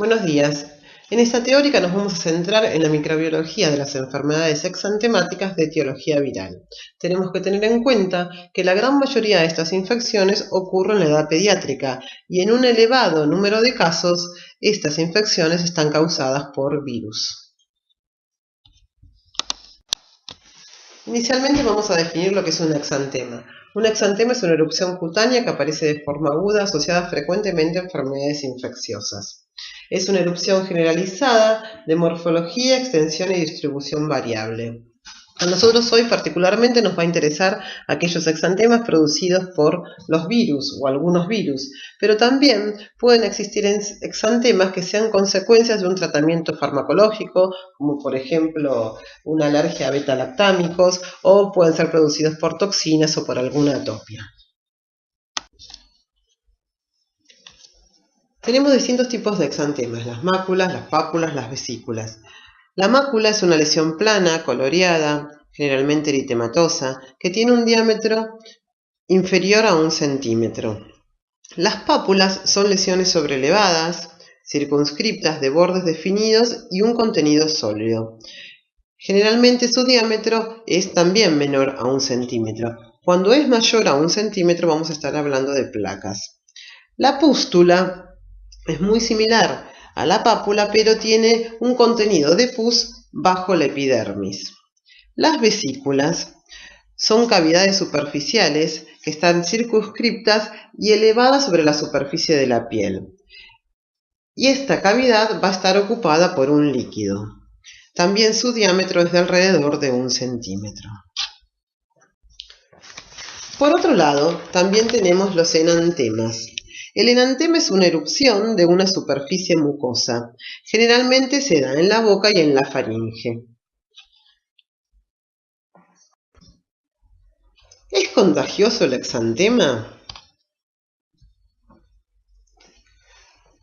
Buenos días. En esta teórica nos vamos a centrar en la microbiología de las enfermedades exantemáticas de etiología viral. Tenemos que tener en cuenta que la gran mayoría de estas infecciones ocurren en la edad pediátrica y en un elevado número de casos estas infecciones están causadas por virus. Inicialmente vamos a definir lo que es un exantema. Un exantema es una erupción cutánea que aparece de forma aguda asociada frecuentemente a enfermedades infecciosas. Es una erupción generalizada de morfología, extensión y distribución variable. A nosotros hoy particularmente nos va a interesar aquellos exantemas producidos por los virus o algunos virus, pero también pueden existir exantemas que sean consecuencias de un tratamiento farmacológico, como por ejemplo una alergia a beta-lactámicos, o pueden ser producidos por toxinas o por alguna atopia. Tenemos distintos tipos de exantemas: las máculas, las pápulas, las vesículas. La mácula es una lesión plana, coloreada, generalmente eritematosa, que tiene un diámetro inferior a 1 centímetro. Las pápulas son lesiones sobrelevadas, circunscriptas, de bordes definidos y un contenido sólido. Generalmente su diámetro es también menor a 1 centímetro. Cuando es mayor a 1 centímetro vamos a estar hablando de placas. La pústula es muy similar a la pápula, pero tiene un contenido de pus bajo la epidermis. Las vesículas son cavidades superficiales que están circunscriptas y elevadas sobre la superficie de la piel. Y esta cavidad va a estar ocupada por un líquido. También su diámetro es de alrededor de 1 centímetro. Por otro lado, también tenemos los enantemas. El enantema es una erupción de una superficie mucosa. Generalmente se da en la boca y en la faringe. ¿Es contagioso el exantema?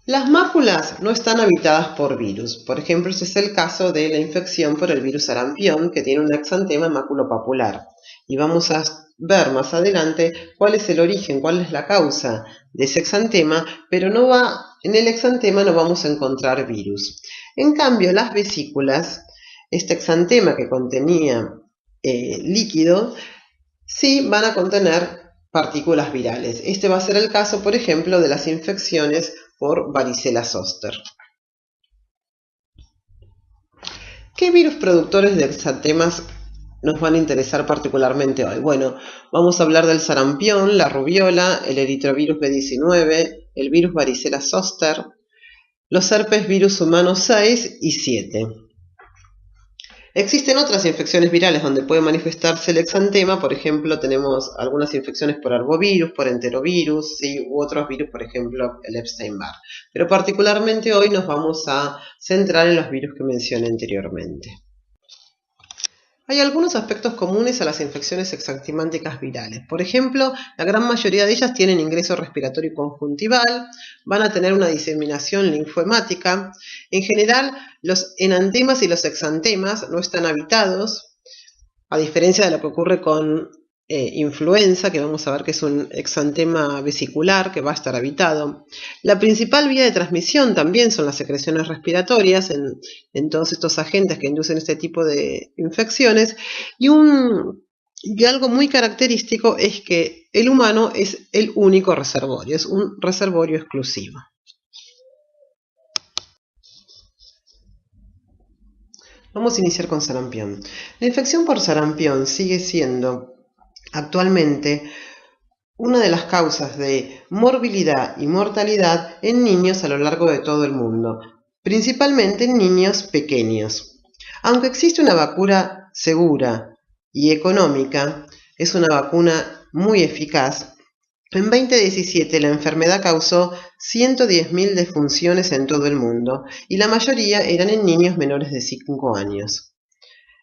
Las máculas no están habitadas por virus. Por ejemplo, ese es el caso de la infección por el virus sarampión, que tiene un exantema maculopapular. Y vamos a ver más adelante cuál es el origen, cuál es la causa de ese exantema, pero en el exantema no vamos a encontrar virus. En cambio, las vesículas, este exantema que contenía líquido, sí van a contener partículas virales. Este va a ser el caso, por ejemplo, de las infecciones por varicela zoster. ¿Qué virus productores de exantemas nos van a interesar particularmente hoy? Bueno, vamos a hablar del sarampión, la rubiola, el eritrovirus B19, el virus varicela zoster, los herpes virus humanos 6 y 7. Existen otras infecciones virales donde puede manifestarse el exantema. Por ejemplo, tenemos algunas infecciones por arbovirus, por enterovirus, ¿sí? U otros virus, por ejemplo, el Epstein-Barr. Pero particularmente hoy nos vamos a centrar en los virus que mencioné anteriormente. Hay algunos aspectos comunes a las infecciones exantemánticas virales. Por ejemplo, la gran mayoría de ellas tienen ingreso respiratorio conjuntival, van a tener una diseminación linfohemática. En general, los enantemas y los exantemas no están habitados, a diferencia de lo que ocurre con influenza, que vamos a ver que es un exantema vesicular que va a estar habitado. La principal vía de transmisión también son las secreciones respiratorias en todos estos agentes que inducen este tipo de infecciones. Y algo muy característico es que el humano es el único reservorio, es un reservorio exclusivo. Vamos a iniciar con sarampión. La infección por sarampión sigue siendo actualmente una de las causas de morbilidad y mortalidad en niños a lo largo de todo el mundo, principalmente en niños pequeños. Aunque existe una vacuna segura y económica, es una vacuna muy eficaz. En 2017 la enfermedad causó 110.000 defunciones en todo el mundo y la mayoría eran en niños menores de 5 años.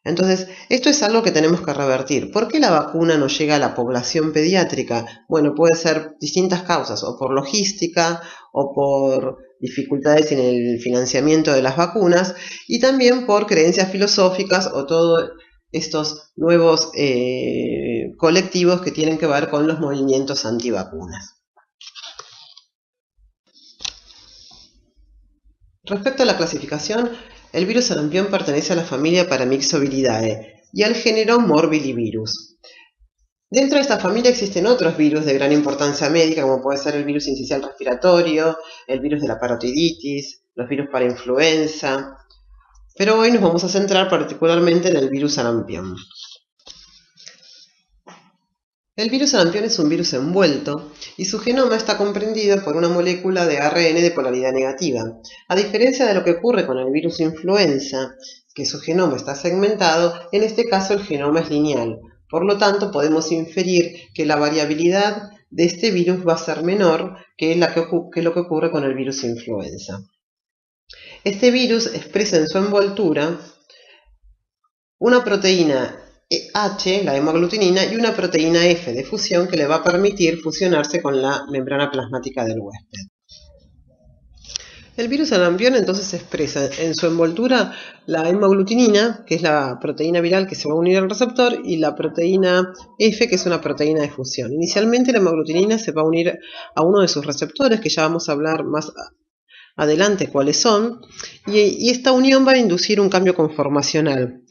Entonces, esto es algo que tenemos que revertir. ¿Por qué la vacuna no llega a la población pediátrica? Bueno, puede ser distintas causas, o por logística, o por dificultades en el financiamiento de las vacunas, y también por creencias filosóficas o todos estos nuevos colectivos que tienen que ver con los movimientos antivacunas. Respecto a la clasificación, el virus sarampión pertenece a la familia Paramyxoviridae y al género Morbillivirus. Dentro de esta familia existen otros virus de gran importancia médica, como puede ser el virus sincicial respiratorio, el virus de la parotiditis, los virus para influenza, pero hoy nos vamos a centrar particularmente en el virus sarampión. El virus sarampión es un virus envuelto y su genoma está comprendido por una molécula de ARN de polaridad negativa. A diferencia de lo que ocurre con el virus influenza, que su genoma está segmentado, en este caso el genoma es lineal. Por lo tanto, podemos inferir que la variabilidad de este virus va a ser menor que lo que ocurre con el virus influenza. Este virus expresa en su envoltura una proteína H, la hemaglutinina, y una proteína F de fusión que le va a permitir fusionarse con la membrana plasmática del huésped. El virus sarampión entonces expresa en su envoltura la hemaglutinina, que es la proteína viral que se va a unir al receptor, y la proteína F, que es una proteína de fusión. Inicialmente la hemaglutinina se va a unir a uno de sus receptores, que ya vamos a hablar más adelante cuáles son, y esta unión va a inducir un cambio conformacional.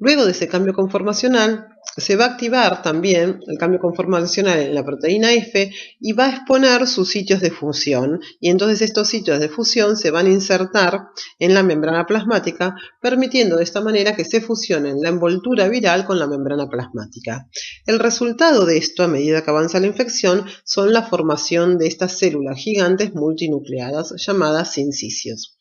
Luego de ese cambio conformacional, se va a activar también el cambio conformacional en la proteína F y va a exponer sus sitios de fusión. Y entonces estos sitios de fusión se van a insertar en la membrana plasmática, permitiendo de esta manera que se fusionen la envoltura viral con la membrana plasmática. El resultado de esto, a medida que avanza la infección, son la formación de estas células gigantes multinucleadas llamadas sincicios.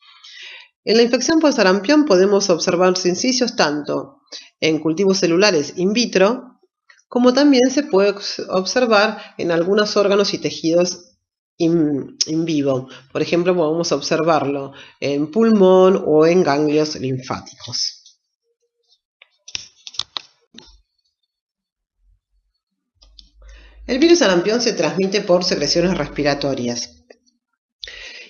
En la infección por sarampión podemos observar sincicios tanto en cultivos celulares in vitro, como también se puede observar en algunos órganos y tejidos in vivo. Por ejemplo, podemos observarlo en pulmón o en ganglios linfáticos. El virus sarampión se transmite por secreciones respiratorias.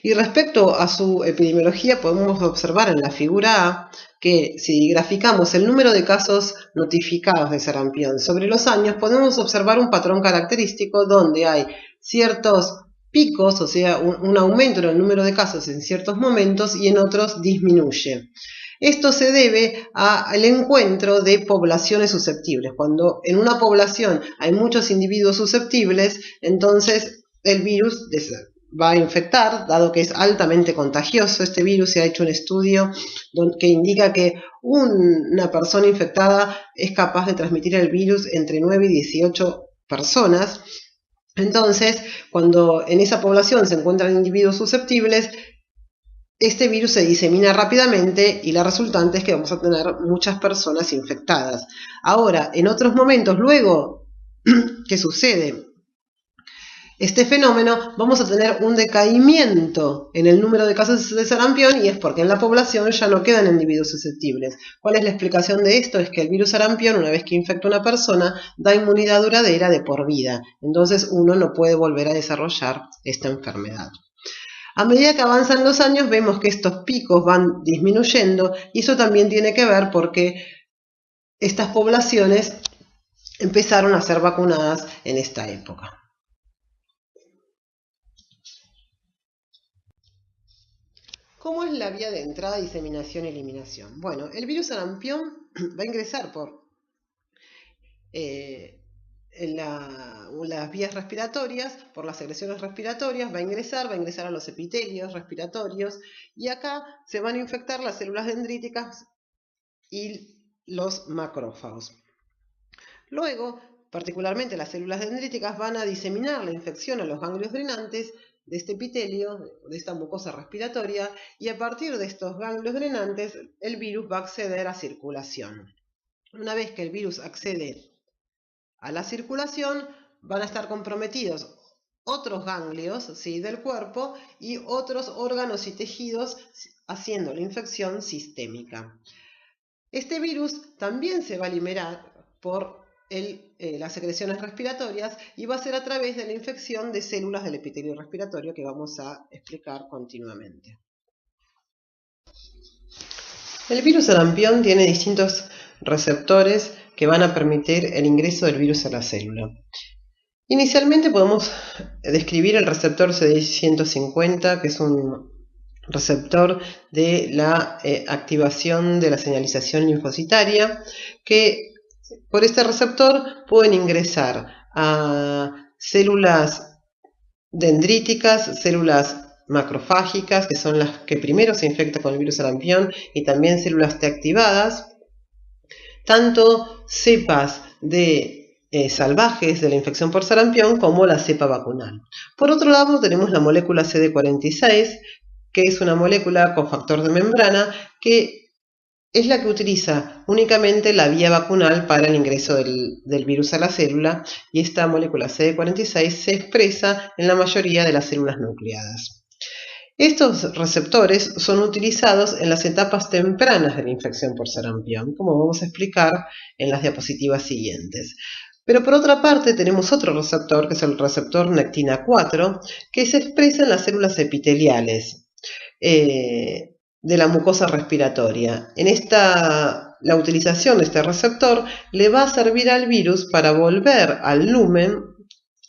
Y respecto a su epidemiología, podemos observar en la figura A que si graficamos el número de casos notificados de sarampión sobre los años, podemos observar un patrón característico donde hay ciertos picos, o sea, un aumento en el número de casos en ciertos momentos y en otros disminuye. Esto se debe al encuentro de poblaciones susceptibles. Cuando en una población hay muchos individuos susceptibles, entonces el virus va a infectar, dado que es altamente contagioso. Este virus se ha hecho un estudio que indica que una persona infectada es capaz de transmitir el virus entre 9 y 18 personas. Entonces, cuando en esa población se encuentran individuos susceptibles, este virus se disemina rápidamente y la resultante es que vamos a tener muchas personas infectadas. Ahora, en otros momentos, luego que sucede este fenómeno, vamos a tener un decaimiento en el número de casos de sarampión, y es porque en la población ya no quedan individuos susceptibles. ¿Cuál es la explicación de esto? Es que el virus sarampión, una vez que infecta a una persona, da inmunidad duradera de por vida. Entonces uno no puede volver a desarrollar esta enfermedad. A medida que avanzan los años, vemos que estos picos van disminuyendo, y eso también tiene que ver porque estas poblaciones empezaron a ser vacunadas en esta época. ¿Cómo es la vía de entrada, diseminación y eliminación? Bueno, el virus sarampión va a ingresar por las vías respiratorias, por las secreciones respiratorias, va a ingresar a los epitelios respiratorios, y acá se van a infectar las células dendríticas y los macrófagos. Luego, particularmente las células dendríticas van a diseminar la infección a los ganglios drenantes de este epitelio, de esta mucosa respiratoria, y a partir de estos ganglios drenantes el virus va a acceder a circulación. Una vez que el virus accede a la circulación, van a estar comprometidos otros ganglios, ¿sí?, del cuerpo, y otros órganos y tejidos, haciendo la infección sistémica. Este virus también se va a liberar por las secreciones respiratorias, y va a ser a través de la infección de células del epitelio respiratorio, que vamos a explicar continuamente. El virus sarampión tiene distintos receptores que van a permitir el ingreso del virus a la célula. Inicialmente podemos describir el receptor CD150, que es un receptor de la activación de la señalización linfocitaria, que por este receptor pueden ingresar a células dendríticas, células macrofágicas, que son las que primero se infectan con el virus sarampión, y también células T activadas, tanto cepas de salvajes de la infección por sarampión como la cepa vacunal. Por otro lado, tenemos la molécula CD46, que es una molécula cofactor de membrana que es la que utiliza únicamente la vía vacunal para el ingreso del virus a la célula, y esta molécula CD46 se expresa en la mayoría de las células nucleadas. Estos receptores son utilizados en las etapas tempranas de la infección por sarampión, como vamos a explicar en las diapositivas siguientes. Pero por otra parte tenemos otro receptor, que es el receptor nectina 4, que se expresa en las células epiteliales de la mucosa respiratoria. La utilización de este receptor le va a servir al virus para volver al lumen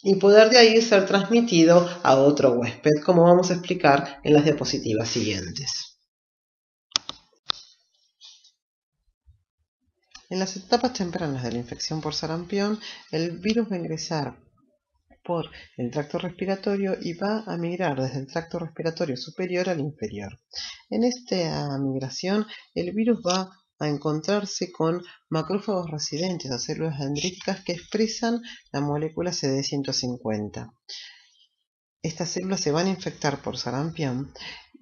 y poder de ahí ser transmitido a otro huésped, como vamos a explicar en las diapositivas siguientes. En las etapas tempranas de la infección por sarampión, el virus va a ingresar por el tracto respiratorio y va a migrar desde el tracto respiratorio superior al inferior. En esta migración, el virus va a encontrarse con macrófagos residentes o células dendríticas que expresan la molécula CD150. Estas células se van a infectar por sarampión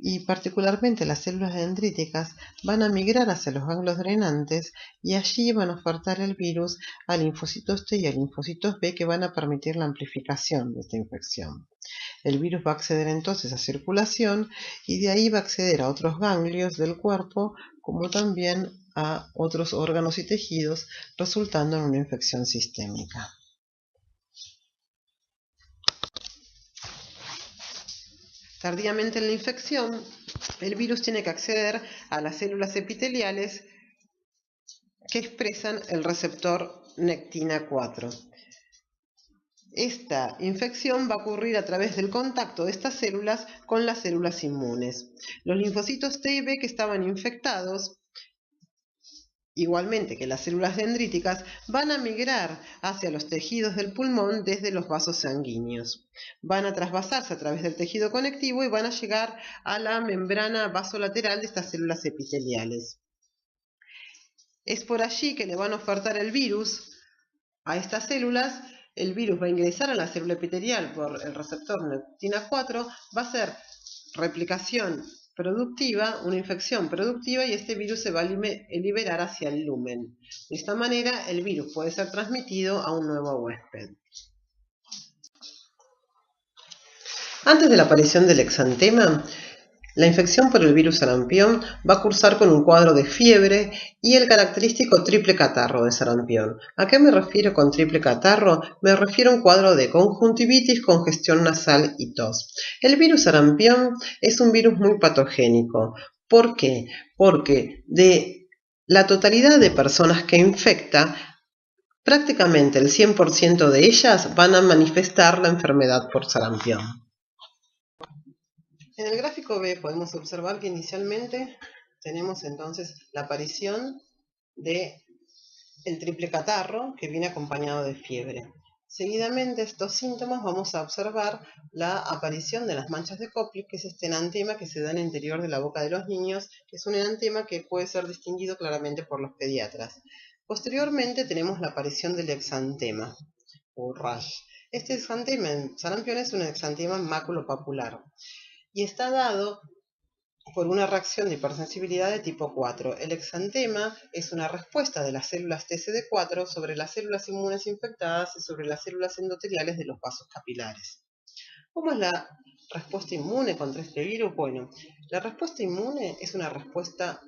y particularmente las células dendríticas van a migrar hacia los ganglios drenantes y allí van a ofertar el virus a linfocitos T y a linfocitos B, que van a permitir la amplificación de esta infección. El virus va a acceder entonces a circulación y de ahí va a acceder a otros ganglios del cuerpo, como también a otros órganos y tejidos, resultando en una infección sistémica. Tardíamente en la infección, el virus tiene que acceder a las células epiteliales que expresan el receptor nectina 4. Esta infección va a ocurrir a través del contacto de estas células con las células inmunes. Los linfocitos T y B que estaban infectados, igualmente que las células dendríticas, van a migrar hacia los tejidos del pulmón desde los vasos sanguíneos. Van a trasvasarse a través del tejido conectivo y van a llegar a la membrana vasolateral de estas células epiteliales. Es por allí que le van a ofertar el virus a estas células. El virus va a ingresar a la célula epitelial por el receptor nectina 4, va a ser replicación productiva, una infección productiva, y este virus se va a liberar hacia el lumen. De esta manera el virus puede ser transmitido a un nuevo huésped. Antes de la aparición del exantema, la infección por el virus sarampión va a cursar con un cuadro de fiebre y el característico triple catarro de sarampión. ¿A qué me refiero con triple catarro? Me refiero a un cuadro de conjuntivitis, congestión nasal y tos. El virus sarampión es un virus muy patogénico. ¿Por qué? Porque de la totalidad de personas que infecta, prácticamente el 100% de ellas van a manifestar la enfermedad por sarampión. En el gráfico B podemos observar que inicialmente tenemos entonces la aparición del triple catarro, que viene acompañado de fiebre. Seguidamente estos síntomas vamos a observar la aparición de las manchas de Koplik, que es este enantema que se da en el interior de la boca de los niños, que es un enantema que puede ser distinguido claramente por los pediatras. Posteriormente tenemos la aparición del exantema o rash. Este exantema en sarampión es un exantema maculopapular y está dado por una reacción de hipersensibilidad de tipo 4. El exantema es una respuesta de las células TCD4 sobre las células inmunes infectadas y sobre las células endoteliales de los vasos capilares. ¿Cómo es la respuesta inmune contra este virus? Bueno, la respuesta inmune es una respuesta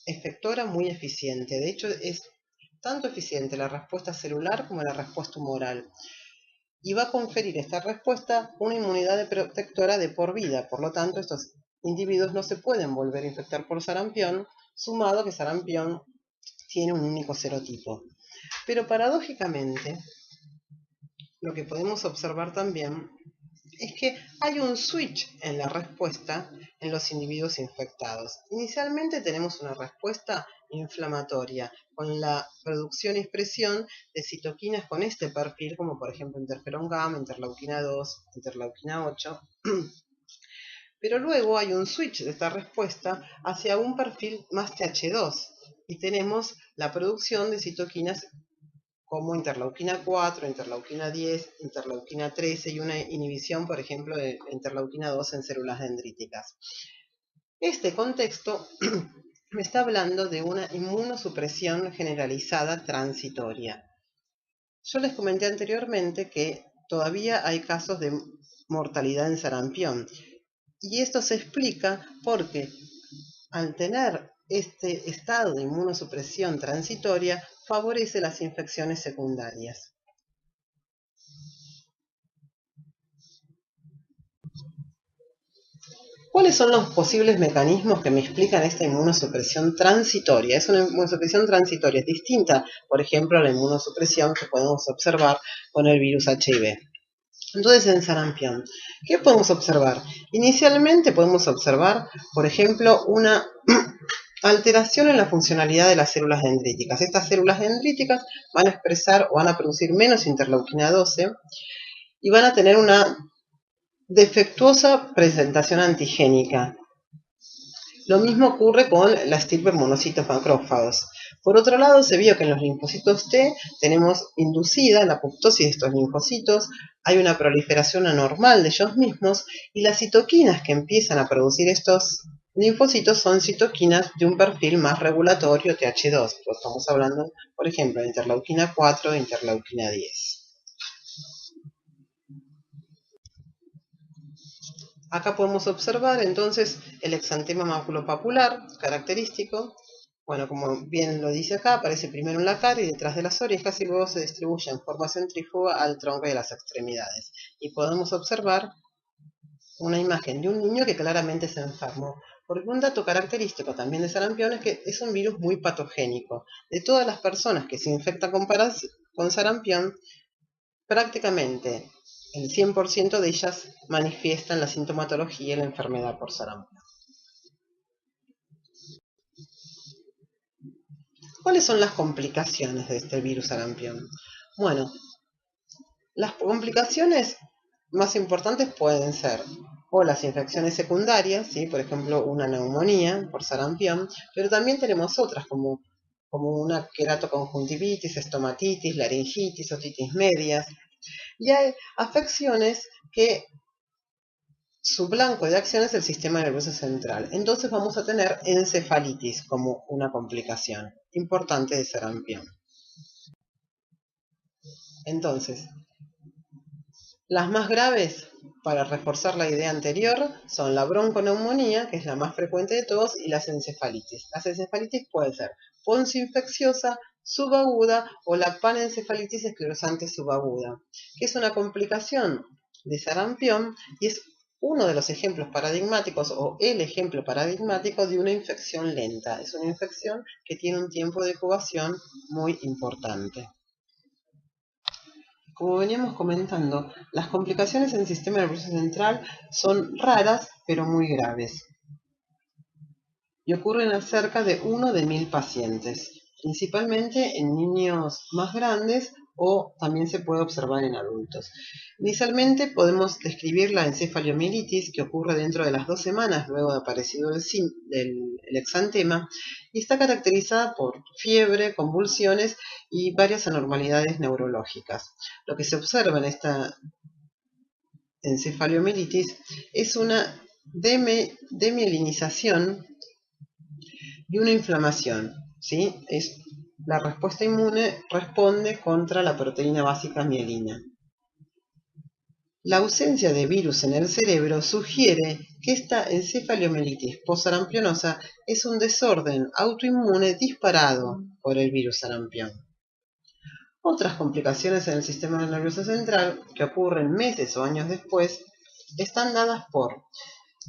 efectora muy eficiente. De hecho, es tanto eficiente la respuesta celular como la respuesta humoral. Y va a conferir esta respuesta una inmunidad protectora de por vida. Por lo tanto, estos individuos no se pueden volver a infectar por sarampión, sumado que sarampión tiene un único serotipo. Pero paradójicamente, lo que podemos observar también es que hay un switch en la respuesta en los individuos infectados. Inicialmente tenemos una respuesta inflamatoria con la producción y expresión de citoquinas con este perfil, como por ejemplo interferón gamma, interleuquina 2, interleuquina 8. Pero luego hay un switch de esta respuesta hacia un perfil más TH2 y tenemos la producción de citoquinas como interleuquina 4, interleuquina 10, interleuquina 13 y una inhibición, por ejemplo, de interleuquina 2 en células dendríticas. Este contexto me está hablando de una inmunosupresión generalizada transitoria. Yo les comenté anteriormente que todavía hay casos de mortalidad en sarampión y esto se explica porque al tener este estado de inmunosupresión transitoria, favorece las infecciones secundarias. ¿Cuáles son los posibles mecanismos que me explican esta inmunosupresión transitoria? Es una inmunosupresión transitoria, es distinta, por ejemplo, a la inmunosupresión que podemos observar con el virus HIV. Entonces, en sarampión, ¿qué podemos observar? Inicialmente podemos observar, por ejemplo, una alteración en la funcionalidad de las células dendríticas. Estas células dendríticas van a expresar o van a producir menos interleuquina 12 y van a tener una defectuosa presentación antigénica. Lo mismo ocurre con la estirpe monocitos macrófagos. Por otro lado, se vio que en los linfocitos T tenemos inducida la apoptosis de estos linfocitos, hay una proliferación anormal de ellos mismos y las citoquinas que empiezan a producir estos linfocitos son citoquinas de un perfil más regulatorio TH2. Pues estamos hablando, por ejemplo, de interleuquina 4 e interleuquina 10. Acá podemos observar entonces el exantema maculopapular característico. Bueno, como bien lo dice acá, aparece primero en la cara y detrás de las orejas y luego se distribuye en forma centrífuga al tronco y a las extremidades. Y podemos observar una imagen de un niño que claramente se enfermó. Porque un dato característico también de sarampión es que es un virus muy patogénico. De todas las personas que se infectan con sarampión, prácticamente el 100% de ellas manifiestan la sintomatología y la enfermedad por sarampión. ¿Cuáles son las complicaciones de este virus sarampión? Bueno, las complicaciones más importantes pueden ser o las infecciones secundarias, ¿sí? Por ejemplo, una neumonía por sarampión, pero también tenemos otras como una queratoconjuntivitis, estomatitis, laringitis, otitis medias, y hay afecciones que su blanco de acción es el sistema nervioso central. Entonces vamos a tener encefalitis como una complicación importante de sarampión. Entonces, las más graves, para reforzar la idea anterior, son la bronconeumonía, que es la más frecuente de todos, y las encefalitis. Las encefalitis pueden ser ponzoinfecciosa, subaguda o la panencefalitis esclerosante subaguda, que es una complicación de sarampión y es uno de los ejemplos paradigmáticos o el ejemplo paradigmático de una infección lenta. Es una infección que tiene un tiempo de incubación muy importante. Como veníamos comentando, las complicaciones en el sistema nervioso central son raras pero muy graves y ocurren a cerca de 1 de 1000 pacientes, principalmente en niños más grandes o también se puede observar en adultos. Inicialmente podemos describir la encefalomielitis que ocurre dentro de las 2 semanas luego de aparecido el exantema y está caracterizada por fiebre, convulsiones y varias anormalidades neurológicas. Lo que se observa en esta encefalomielitis es una demielinización y una inflamación, ¿sí? La respuesta inmune responde contra la proteína básica mielina. La ausencia de virus en el cerebro sugiere que esta encefalomielitis postsarampionosa es un desorden autoinmune disparado por el virus sarampión. Otras complicaciones en el sistema nervioso central, que ocurren meses o años después, están dadas por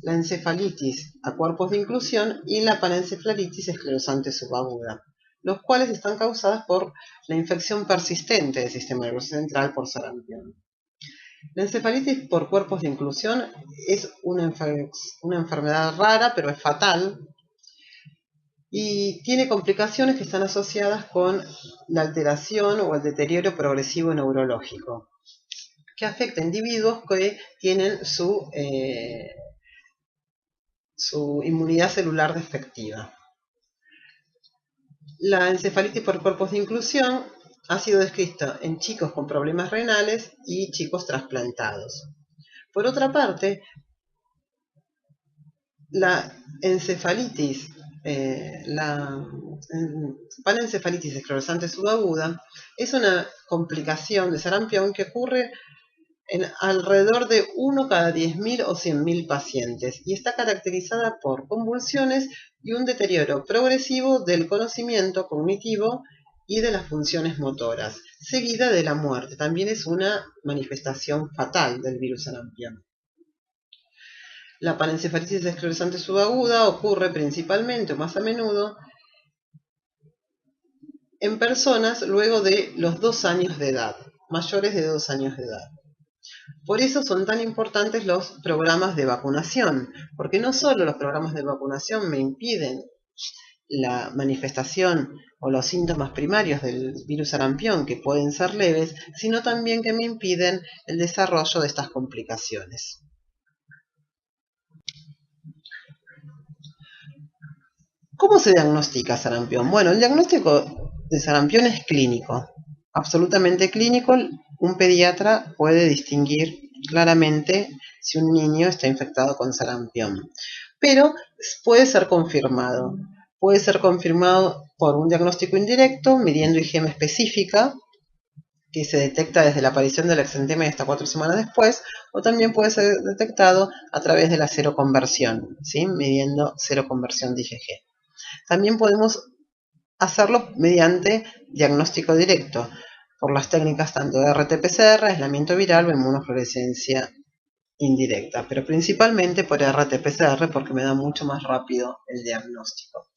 la encefalitis a cuerpos de inclusión y la panencefalitis esclerosante subaguda, los cuales están causadas por la infección persistente del sistema nervioso central por sarampión. La encefalitis por cuerpos de inclusión es una enfermedad rara, pero es fatal, y tiene complicaciones que están asociadas con la alteración o el deterioro progresivo neurológico, que afecta a individuos que tienen su inmunidad celular defectiva. La encefalitis por cuerpos de inclusión ha sido descrita en chicos con problemas renales y chicos trasplantados. Por otra parte, la encefalitis, la panencefalitis esclerosante subaguda es una complicación de sarampión que ocurre en alrededor de 1 cada 10.000 o 100.000 pacientes y está caracterizada por convulsiones y un deterioro progresivo del conocimiento cognitivo y de las funciones motoras, seguida de la muerte. También es una manifestación fatal del virus sarampión. La panencefalitis esclerosante subaguda ocurre principalmente o más a menudo en personas luego de los 2 años de edad, mayores de 2 años de edad. Por eso son tan importantes los programas de vacunación, porque no solo los programas de vacunación me impiden la manifestación o los síntomas primarios del virus sarampión, que pueden ser leves, sino también que me impiden el desarrollo de estas complicaciones. ¿Cómo se diagnostica sarampión? Bueno, el diagnóstico de sarampión es clínico, absolutamente clínico. Un pediatra puede distinguir claramente si un niño está infectado con sarampión, pero puede ser confirmado. Puede ser confirmado por un diagnóstico indirecto, midiendo IgM específica, que se detecta desde la aparición del exantema y hasta 4 semanas después, o también puede ser detectado a través de la seroconversión, ¿sí? Midiendo seroconversión de IgG. También podemos hacerlo mediante diagnóstico directo, por las técnicas tanto de RT-PCR, aislamiento viral o inmunofluorescencia indirecta, pero principalmente por RT-PCR porque me da mucho más rápido el diagnóstico.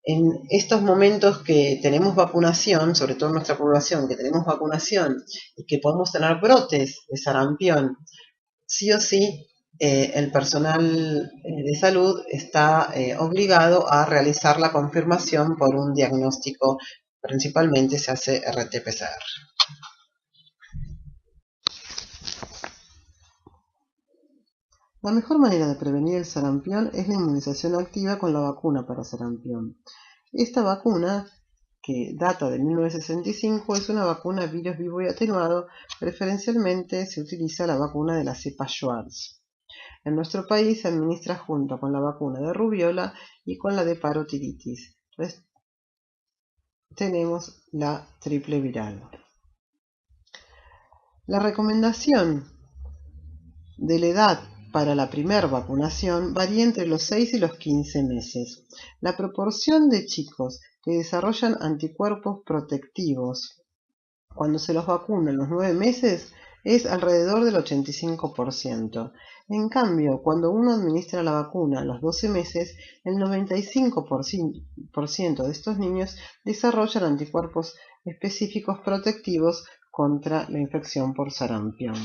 En estos momentos que tenemos vacunación, sobre todo en nuestra población, que tenemos vacunación y que podemos tener brotes de sarampión, sí o sí el personal de salud está obligado a realizar la confirmación por un diagnóstico, principalmente se hace RT-PCR. La mejor manera de prevenir el sarampión es la inmunización activa con la vacuna para sarampión. Esta vacuna, que data de 1965, es una vacuna virus vivo y atenuado. Preferencialmente se utiliza la vacuna de la cepa Schwarz. En nuestro país se administra junto con la vacuna de rubiola y con la de parotiritis. Entonces, tenemos la triple viral. La recomendación de la edad para la primera vacunación varía entre los 6 y los 15 meses. La proporción de chicos que desarrollan anticuerpos protectivos cuando se los vacuna en los 9 meses es alrededor del 85%. En cambio, cuando uno administra la vacuna a los 12 meses, el 95% de estos niños desarrollan anticuerpos específicos protectivos contra la infección por sarampión.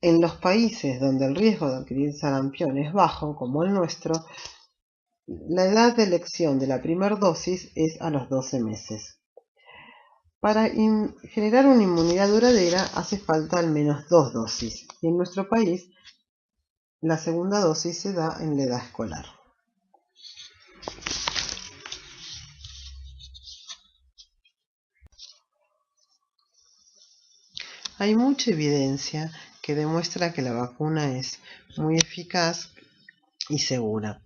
En los países donde el riesgo de adquirir sarampión es bajo, como el nuestro, la edad de elección de la primera dosis es a los 12 meses. Para generar una inmunidad duradera hace falta al menos 2 dosis, y en nuestro país la segunda dosis se da en la edad escolar. Hay mucha evidencia que demuestra que la vacuna es muy eficaz y segura.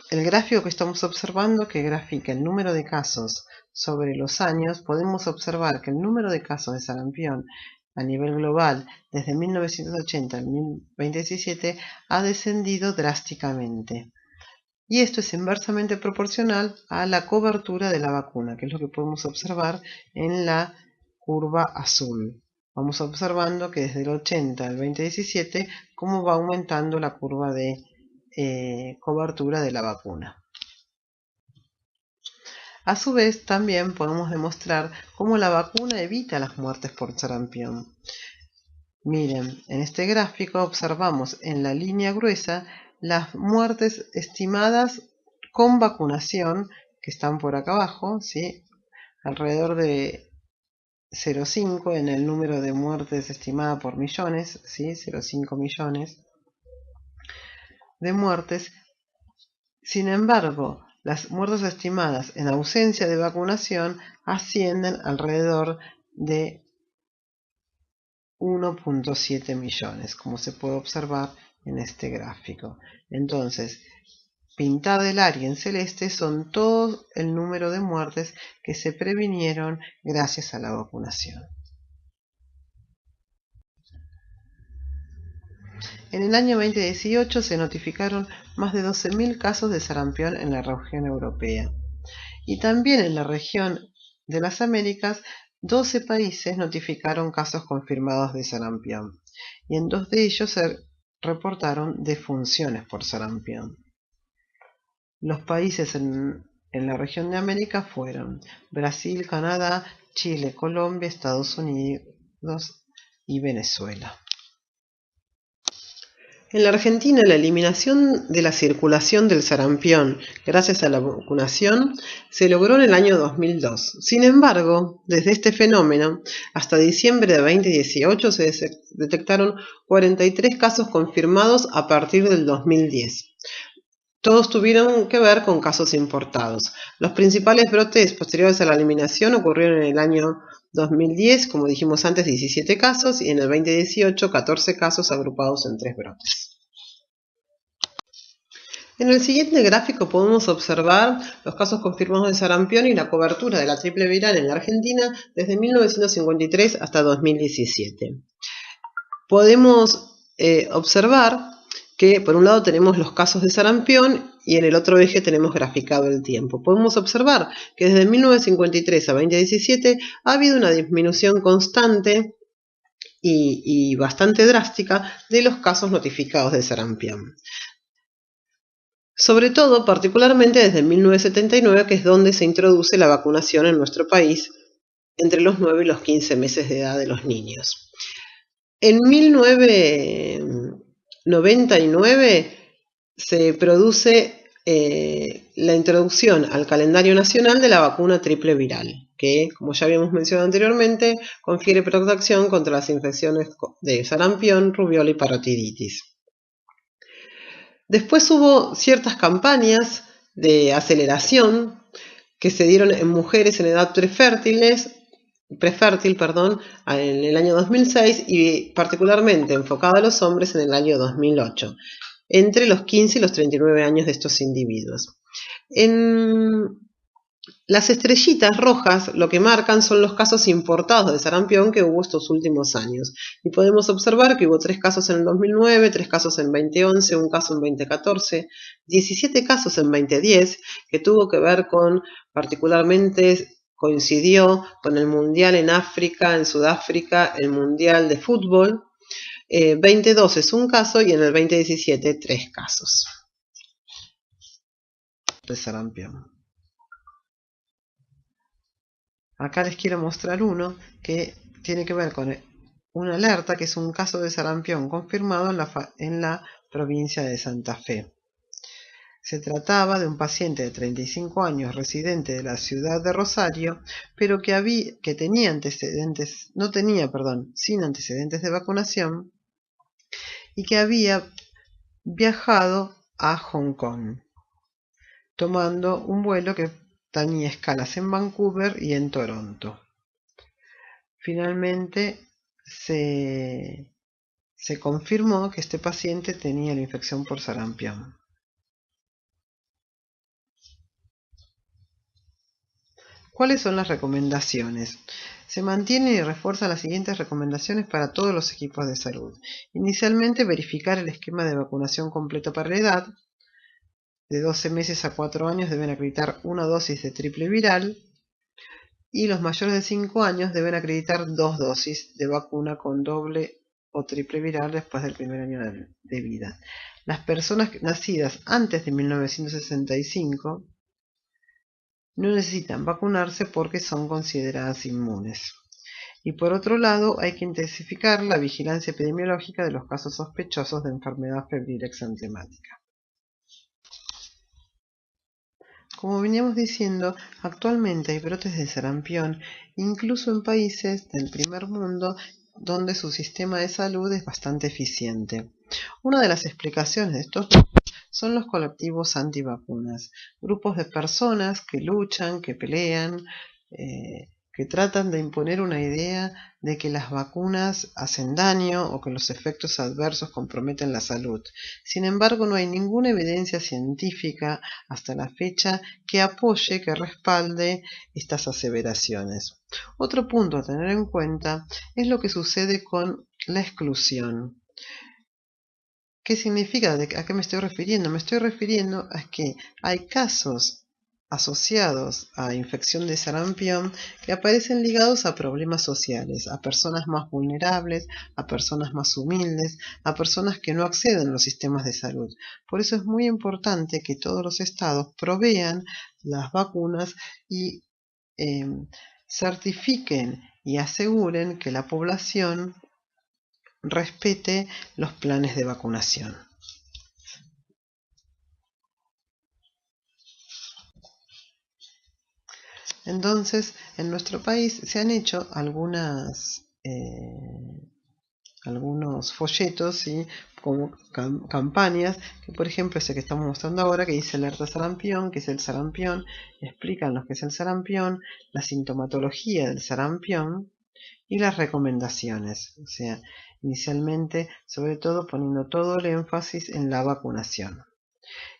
El gráfico que estamos observando, que grafica el número de casos sobre los años, podemos observar que el número de casos de sarampión a nivel global desde 1980 al 2017 ha descendido drásticamente. Y esto es inversamente proporcional a la cobertura de la vacuna, que es lo que podemos observar en la curva azul. Vamos observando que desde el 80 al 2017 cómo va aumentando la curva de cobertura de la vacuna. A su vez, también podemos demostrar cómo la vacuna evita las muertes por sarampión. Miren, en este gráfico observamos en la línea gruesa las muertes estimadas con vacunación, que están por acá abajo, ¿sí? Alrededor de 0,5 en el número de muertes estimada por millones, ¿sí? 0,5 millones de muertes. Sin embargo, las muertes estimadas en ausencia de vacunación ascienden alrededor de 1,7 millones, como se puede observar en este gráfico. Entonces, pintada el área en celeste son todo el número de muertes que se previnieron gracias a la vacunación. En el año 2018 se notificaron más de 12.000 casos de sarampión en la región europea. Y también en la región de las Américas, 12 países notificaron casos confirmados de sarampión. Y en 2 de ellos se reportaron defunciones por sarampión. Los países en la región de América fueron Brasil, Canadá, Chile, Colombia, Estados Unidos y Venezuela. En la Argentina, la eliminación de la circulación del sarampión gracias a la vacunación se logró en el año 2002. Sin embargo, desde este fenómeno hasta diciembre de 2018 se detectaron 43 casos confirmados a partir del 2010. Todos tuvieron que ver con casos importados. Los principales brotes posteriores a la eliminación ocurrieron en el año 2010, como dijimos antes, 17 casos, y en el 2018, 14 casos agrupados en 3 brotes. En el siguiente gráfico podemos observar los casos confirmados de sarampión y la cobertura de la triple viral en la Argentina desde 1953 hasta 2017. Podemos observar que por un lado tenemos los casos de sarampión y en el otro eje tenemos graficado el tiempo. Podemos observar que desde 1953 a 2017 ha habido una disminución constante y bastante drástica de los casos notificados de sarampión. Sobre todo, particularmente desde 1979, que es donde se introduce la vacunación en nuestro país entre los 9 y los 15 meses de edad de los niños. En 1999 se produce la introducción al calendario nacional de la vacuna triple viral, que, como ya habíamos mencionado anteriormente, confiere protección contra las infecciones de sarampión, rubiola y parotiditis. Después hubo ciertas campañas de aceleración que se dieron en mujeres en edad prefértil, en el año 2006 y particularmente enfocada a los hombres en el año 2008, entre los 15 y los 39 años de estos individuos. En las estrellitas rojas lo que marcan son los casos importados de sarampión que hubo estos últimos años. Y podemos observar que hubo 3 casos en el 2009, 3 casos en 2011, un caso en 2014, 17 casos en 2010, que tuvo que ver con, particularmente coincidió con el Mundial en África, en Sudáfrica, el Mundial de Fútbol. 2012 es un caso y en el 2017 3 casos de sarampión. Acá les quiero mostrar uno que tiene que ver con una alerta, que es un caso de sarampión confirmado en la provincia de Santa Fe. Se trataba de un paciente de 35 años residente de la ciudad de Rosario, pero que tenía sin antecedentes de vacunación y que había viajado a Hong Kong, tomando un vuelo que tenía escalas en Vancouver y en Toronto. Finalmente se confirmó que este paciente tenía la infección por sarampión. ¿Cuáles son las recomendaciones? Se mantienen y refuerzan las siguientes recomendaciones para todos los equipos de salud. Inicialmente, verificar el esquema de vacunación completo para la edad. De 12 meses a 4 años deben acreditar una dosis de triple viral. Y los mayores de 5 años deben acreditar 2 dosis de vacuna con doble o triple viral después del primer año de vida. Las personas nacidas antes de 1965 no necesitan vacunarse porque son consideradas inmunes. Y por otro lado, hay que intensificar la vigilancia epidemiológica de los casos sospechosos de enfermedad febril exantemática. Como veníamos diciendo, actualmente hay brotes de sarampión, incluso en países del primer mundo donde su sistema de salud es bastante eficiente. Una de las explicaciones de estos son los colectivos antivacunas, grupos de personas que luchan, que pelean, que tratan de imponer una idea de que las vacunas hacen daño o que los efectos adversos comprometen la salud. Sin embargo, no hay ninguna evidencia científica hasta la fecha que apoye, que respalde estas aseveraciones. Otro punto a tener en cuenta es lo que sucede con la exclusión. ¿Qué significa? ¿A qué me estoy refiriendo? Me estoy refiriendo a que hay casos asociados a infección de sarampión que aparecen ligados a problemas sociales, a personas más vulnerables, a personas más humildes, a personas que no acceden a los sistemas de salud. Por eso es muy importante que todos los estados provean las vacunas y certifiquen y aseguren que la población respete los planes de vacunación. Entonces, en nuestro país se han hecho algunos folletos, ¿sí? Como campañas, que por ejemplo ese que estamos mostrando ahora, que dice alerta sarampión, que es el sarampión, explican lo que es el sarampión, la sintomatología del sarampión y las recomendaciones. O sea, inicialmente, sobre todo poniendo todo el énfasis en la vacunación.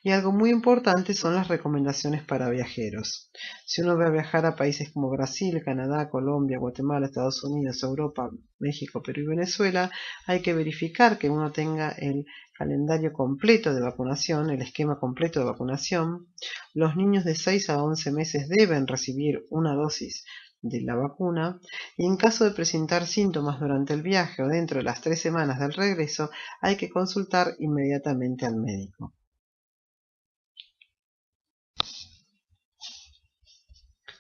Y algo muy importante son las recomendaciones para viajeros. Si uno va a viajar a países como Brasil, Canadá, Colombia, Guatemala, Estados Unidos, Europa, México, Perú y Venezuela, hay que verificar que uno tenga el calendario completo de vacunación, el esquema completo de vacunación. Los niños de 6 a 11 meses deben recibir una dosis de la vacuna, y en caso de presentar síntomas durante el viaje o dentro de las 3 semanas del regreso, hay que consultar inmediatamente al médico.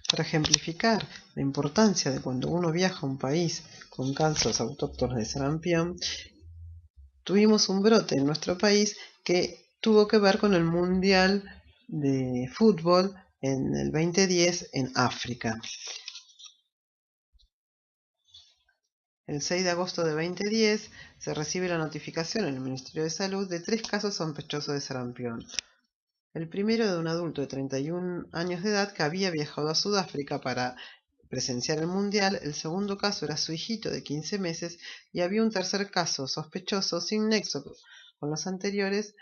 Para ejemplificar la importancia de cuando uno viaja a un país con casos autóctonos de sarampión, tuvimos un brote en nuestro país que tuvo que ver con el Mundial de Fútbol en el 2010 en África. El 6 de agosto de 2010 se recibe la notificación en el Ministerio de Salud de 3 casos sospechosos de sarampión. El primero de un adulto de 31 años de edad que había viajado a Sudáfrica para presenciar el mundial. El segundo caso era su hijito de 15 meses y había un tercer caso sospechoso sin nexo con los anteriores,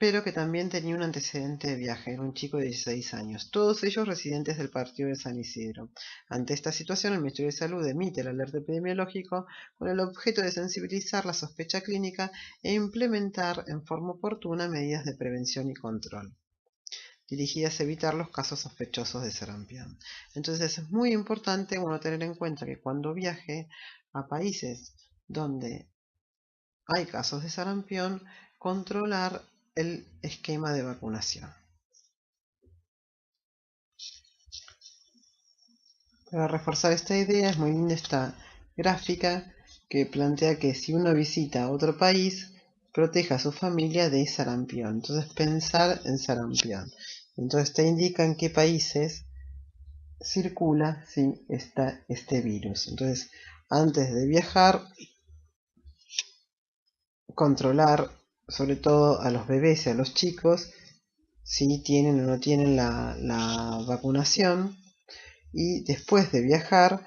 pero que también tenía un antecedente de viaje. Era un chico de 16 años, todos ellos residentes del partido de San Isidro. Ante esta situación, el Ministerio de Salud emite el alerta epidemiológico con el objeto de sensibilizar la sospecha clínica e implementar en forma oportuna medidas de prevención y control, dirigidas a evitar los casos sospechosos de sarampión. Entonces es muy importante uno tener en cuenta que cuando viaje a países donde hay casos de sarampión, controlar el esquema de vacunación. Para reforzar esta idea es muy linda esta gráfica que plantea que si uno visita otro país, proteja a su familia de sarampión. Entonces pensar en sarampión. Entonces te indica en qué países circula este virus. Entonces, antes de viajar, controlar sobre todo a los bebés y a los chicos si tienen o no tienen la vacunación, y después de viajar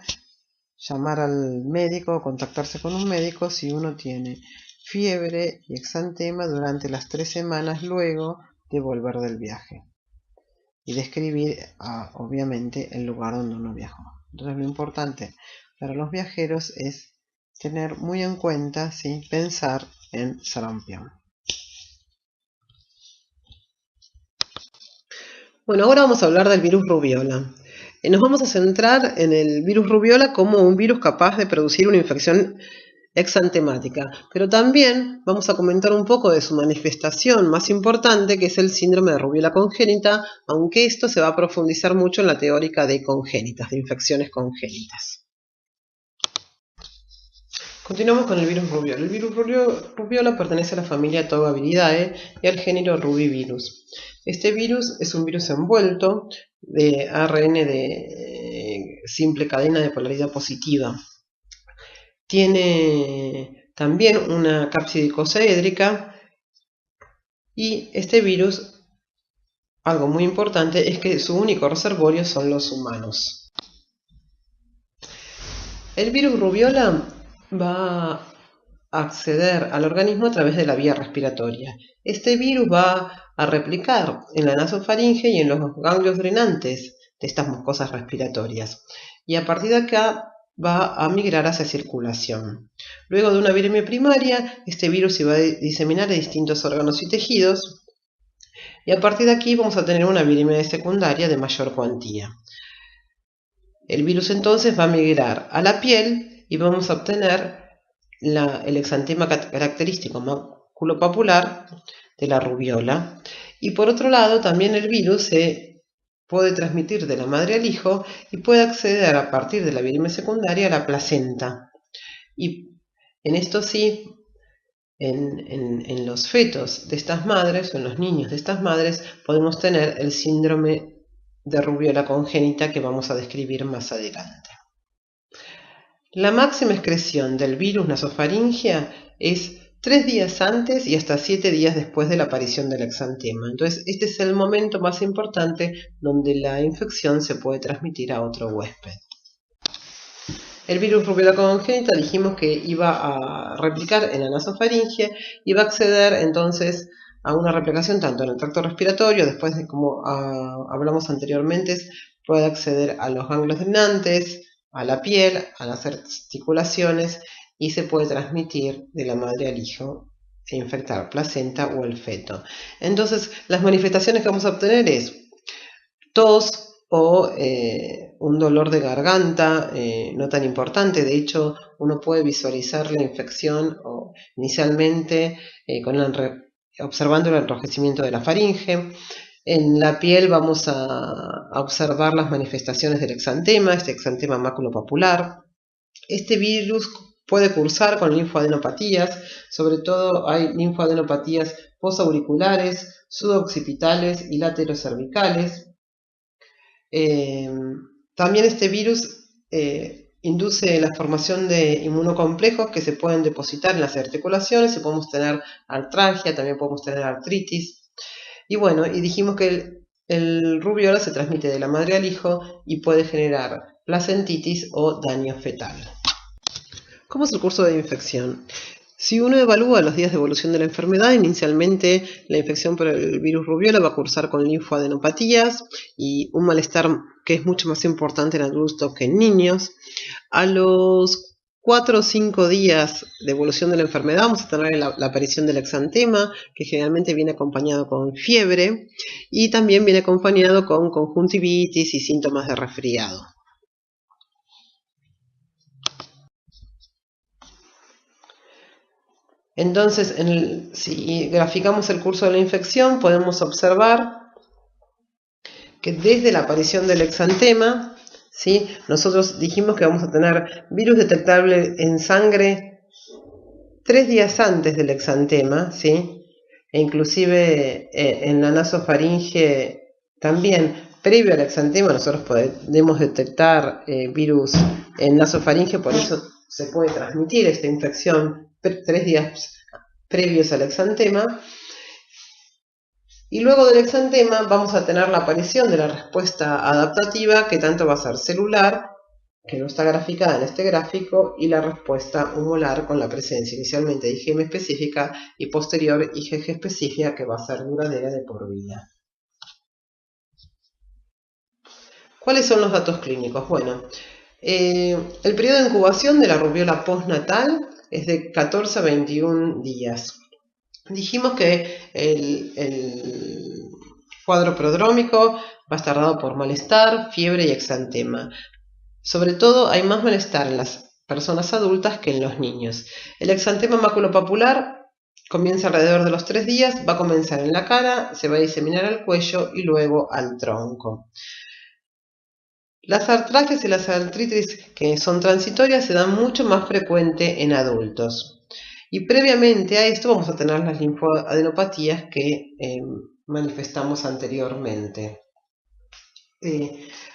llamar al médico, contactarse con un médico si uno tiene fiebre y exantema durante las 3 semanas luego de volver del viaje, y describir obviamente el lugar donde uno viajó. Entonces lo importante para los viajeros es tener muy en cuenta, ¿sí?, pensar en sarampión. Bueno, ahora vamos a hablar del virus rubiola. Nos vamos a centrar en el virus rubiola como un virus capaz de producir una infección exantemática, pero también vamos a comentar un poco de su manifestación más importante, que es el síndrome de rubiola congénita, aunque esto se va a profundizar mucho en la teórica de congénitas, de infecciones congénitas. Continuamos con el virus rubiola. El virus rubiola pertenece a la familia Tobaviridae y al género Rubivirus. Este virus es un virus envuelto de ARN de simple cadena de polaridad positiva. Tiene también una cápside icosaédrica y este virus, algo muy importante, es que su único reservorio son los humanos. El virus rubiola va a acceder al organismo a través de la vía respiratoria. Este virus va a replicar en la nasofaringe y en los ganglios drenantes de estas mucosas respiratorias. Y a partir de acá va a migrar hacia circulación. Luego de una viremia primaria, este virus se va a diseminar en distintos órganos y tejidos. Y a partir de aquí vamos a tener una viremia secundaria de mayor cuantía. El virus entonces va a migrar a la piel y vamos a obtener el exantema característico maculopapular de la rubiola. Y por otro lado, también el virus se puede transmitir de la madre al hijo y puede acceder a partir de la viremia secundaria a la placenta. Y en esto sí, en los fetos de estas madres o en los niños de estas madres podemos tener el síndrome de rubiola congénita que vamos a describir más adelante. La máxima excreción del virus nasofaringea es 3 días antes y hasta 7 días después de la aparición del exantema. Entonces, este es el momento más importante donde la infección se puede transmitir a otro huésped. El virus rubiola congénita dijimos que iba a replicar en la nasofaringe y va a acceder entonces a una replicación tanto en el tracto respiratorio, después de como hablamos anteriormente, puede acceder a los ganglios drenantes, a la piel, a las articulaciones y se puede transmitir de la madre al hijo e infectar placenta o el feto. Entonces, las manifestaciones que vamos a obtener es tos o un dolor de garganta no tan importante. De hecho, uno puede visualizar la infección inicialmente observando el enrojecimiento de la faringe. En la piel vamos a observar las manifestaciones del exantema, este exantema maculopapular. Este virus puede cursar con linfoadenopatías, sobre todo hay linfoadenopatías posauriculares, suboccipitales y laterocervicales. También este virus induce la formación de inmunocomplejos que se pueden depositar en las articulaciones y podemos tener artralgia, también podemos tener artritis. Y bueno, y dijimos que el rubiola se transmite de la madre al hijo y puede generar placentitis o daño fetal. ¿Cómo es el curso de infección? Si uno evalúa los días de evolución de la enfermedad, inicialmente la infección por el virus rubiola va a cursar con linfoadenopatías y un malestar que es mucho más importante en adultos que en niños. A los 4 o 5 días de evolución de la enfermedad vamos a tener la aparición del exantema, que generalmente viene acompañado con fiebre y también viene acompañado con conjuntivitis y síntomas de resfriado. Entonces, si graficamos el curso de la infección, podemos observar que desde la aparición del exantema, ¿sí? Nosotros dijimos que vamos a tener virus detectable en sangre 3 días antes del exantema, ¿sí? E inclusive en la nasofaringe también, previo al exantema, nosotros podemos detectar virus en nasofaringe, por eso se puede transmitir esta infección 3 días previos al exantema. Y luego del exantema vamos a tener la aparición de la respuesta adaptativa, que tanto va a ser celular, que no está graficada en este gráfico, y la respuesta humoral con la presencia inicialmente de IgM específica y posterior IgG específica, que va a ser duradera de por vida. ¿Cuáles son los datos clínicos? Bueno, el periodo de incubación de la rubiola postnatal es de 14 a 21 días. Dijimos que el cuadro prodrómico va a estar dado por malestar, fiebre y exantema. Sobre todo hay más malestar en las personas adultas que en los niños. El exantema maculopapular comienza alrededor de los 3 días, va a comenzar en la cara, se va a diseminar al cuello y luego al tronco. Las artralgias y las artritis que son transitorias se dan mucho más frecuente en adultos. Y previamente a esto vamos a tener las linfoadenopatías que manifestamos anteriormente.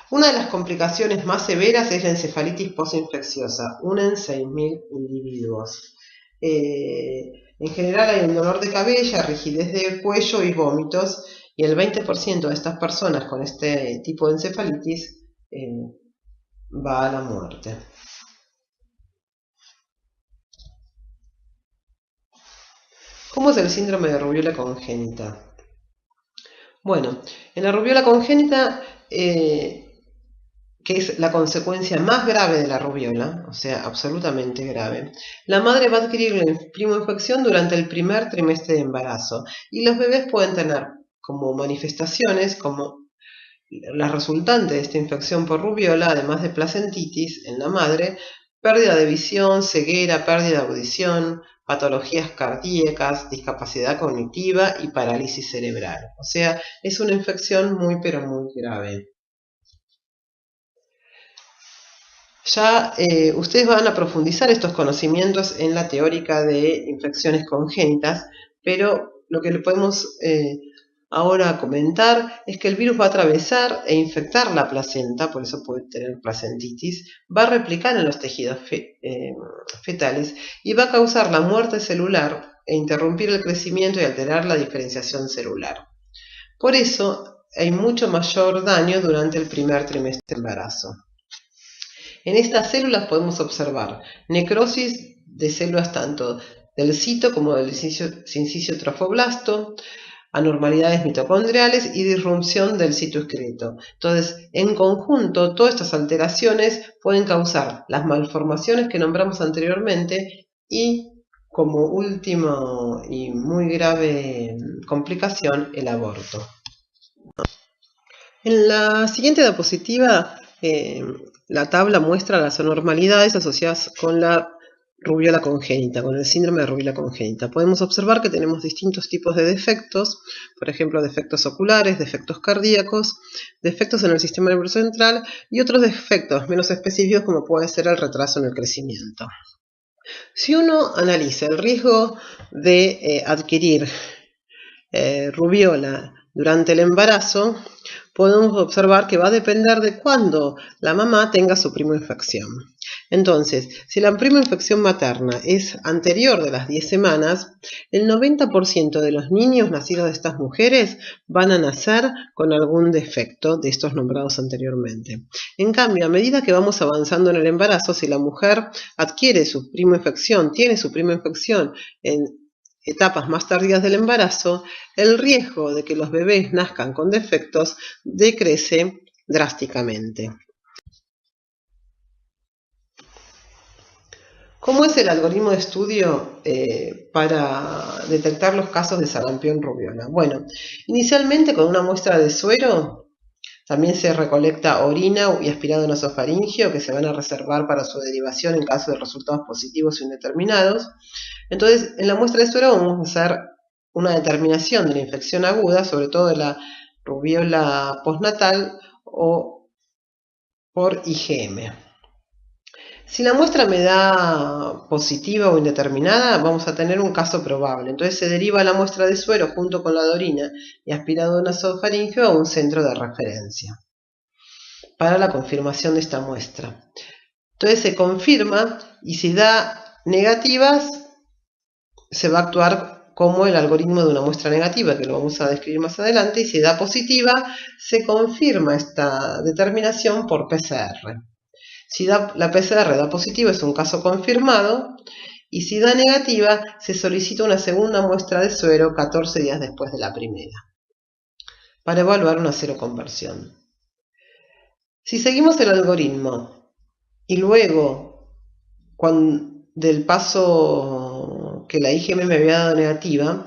Una de las complicaciones más severas es la encefalitis postinfecciosa, una en 6.000 individuos. En general hay un dolor de cabeza, rigidez de cuello y vómitos, y el 20% de estas personas con este tipo de encefalitis va a la muerte. ¿Cómo es el síndrome de rubiola congénita? Bueno, en la rubiola congénita, que es la consecuencia más grave de la rubiola, o sea, absolutamente grave, la madre va a adquirir la primoinfección durante el primer trimestre de embarazo y los bebés pueden tener como manifestaciones, como las resultantes de esta infección por rubiola, además de placentitis en la madre, pérdida de visión, ceguera, pérdida de audición, patologías cardíacas, discapacidad cognitiva y parálisis cerebral. O sea, es una infección muy pero muy grave. Ya ustedes van a profundizar estos conocimientos en la teórica de infecciones congénitas, pero lo que le podemos ahora comentar es que el virus va a atravesar e infectar la placenta, por eso puede tener placentitis, va a replicar en los tejidos fetales y va a causar la muerte celular e interrumpir el crecimiento y alterar la diferenciación celular. Por eso hay mucho mayor daño durante el primer trimestre de embarazo. En estas células podemos observar necrosis de células tanto del cito como del sincicio trofoblasto, anormalidades mitocondriales y disrupción del citoesqueleto. Entonces, en conjunto, todas estas alteraciones pueden causar las malformaciones que nombramos anteriormente y, como última y muy grave complicación, el aborto. En la siguiente diapositiva, la tabla muestra las anormalidades asociadas con la rubiola congénita, con el síndrome de rubiola congénita. Podemos observar que tenemos distintos tipos de defectos, por ejemplo, defectos oculares, defectos cardíacos, defectos en el sistema nervioso central y otros defectos menos específicos como puede ser el retraso en el crecimiento. Si uno analiza el riesgo de adquirir rubiola durante el embarazo, podemos observar que va a depender de cuándo la mamá tenga su primoinfección. Entonces, si la primoinfección materna es anterior de las 10 semanas, el 90% de los niños nacidos de estas mujeres van a nacer con algún defecto de estos nombrados anteriormente. En cambio, a medida que vamos avanzando en el embarazo, si la mujer adquiere su primoinfección, tiene su primoinfección en etapas más tardías del embarazo, el riesgo de que los bebés nazcan con defectos decrece drásticamente. ¿Cómo es el algoritmo de estudio para detectar los casos de sarampión rubiola? Bueno, inicialmente con una muestra de suero también se recolecta orina y aspirado nasofaringeo que se van a reservar para su derivación en caso de resultados positivos o indeterminados. Entonces, en la muestra de suero vamos a hacer una determinación de la infección aguda, sobre todo de la rubiola postnatal o por IgM. Si la muestra me da positiva o indeterminada, vamos a tener un caso probable. Entonces se deriva la muestra de suero junto con la de orina y aspirado nasofaringeo a un centro de referencia para la confirmación de esta muestra. Entonces se confirma y si da negativas, se va a actuar como el algoritmo de una muestra negativa, que lo vamos a describir más adelante, y si da positiva, se confirma esta determinación por PCR. Si la PCR da positiva, es un caso confirmado, y si da negativa, se solicita una segunda muestra de suero 14 días después de la primera, para evaluar una seroconversión. Si seguimos el algoritmo y luego, del paso que la IgM me había dado negativa,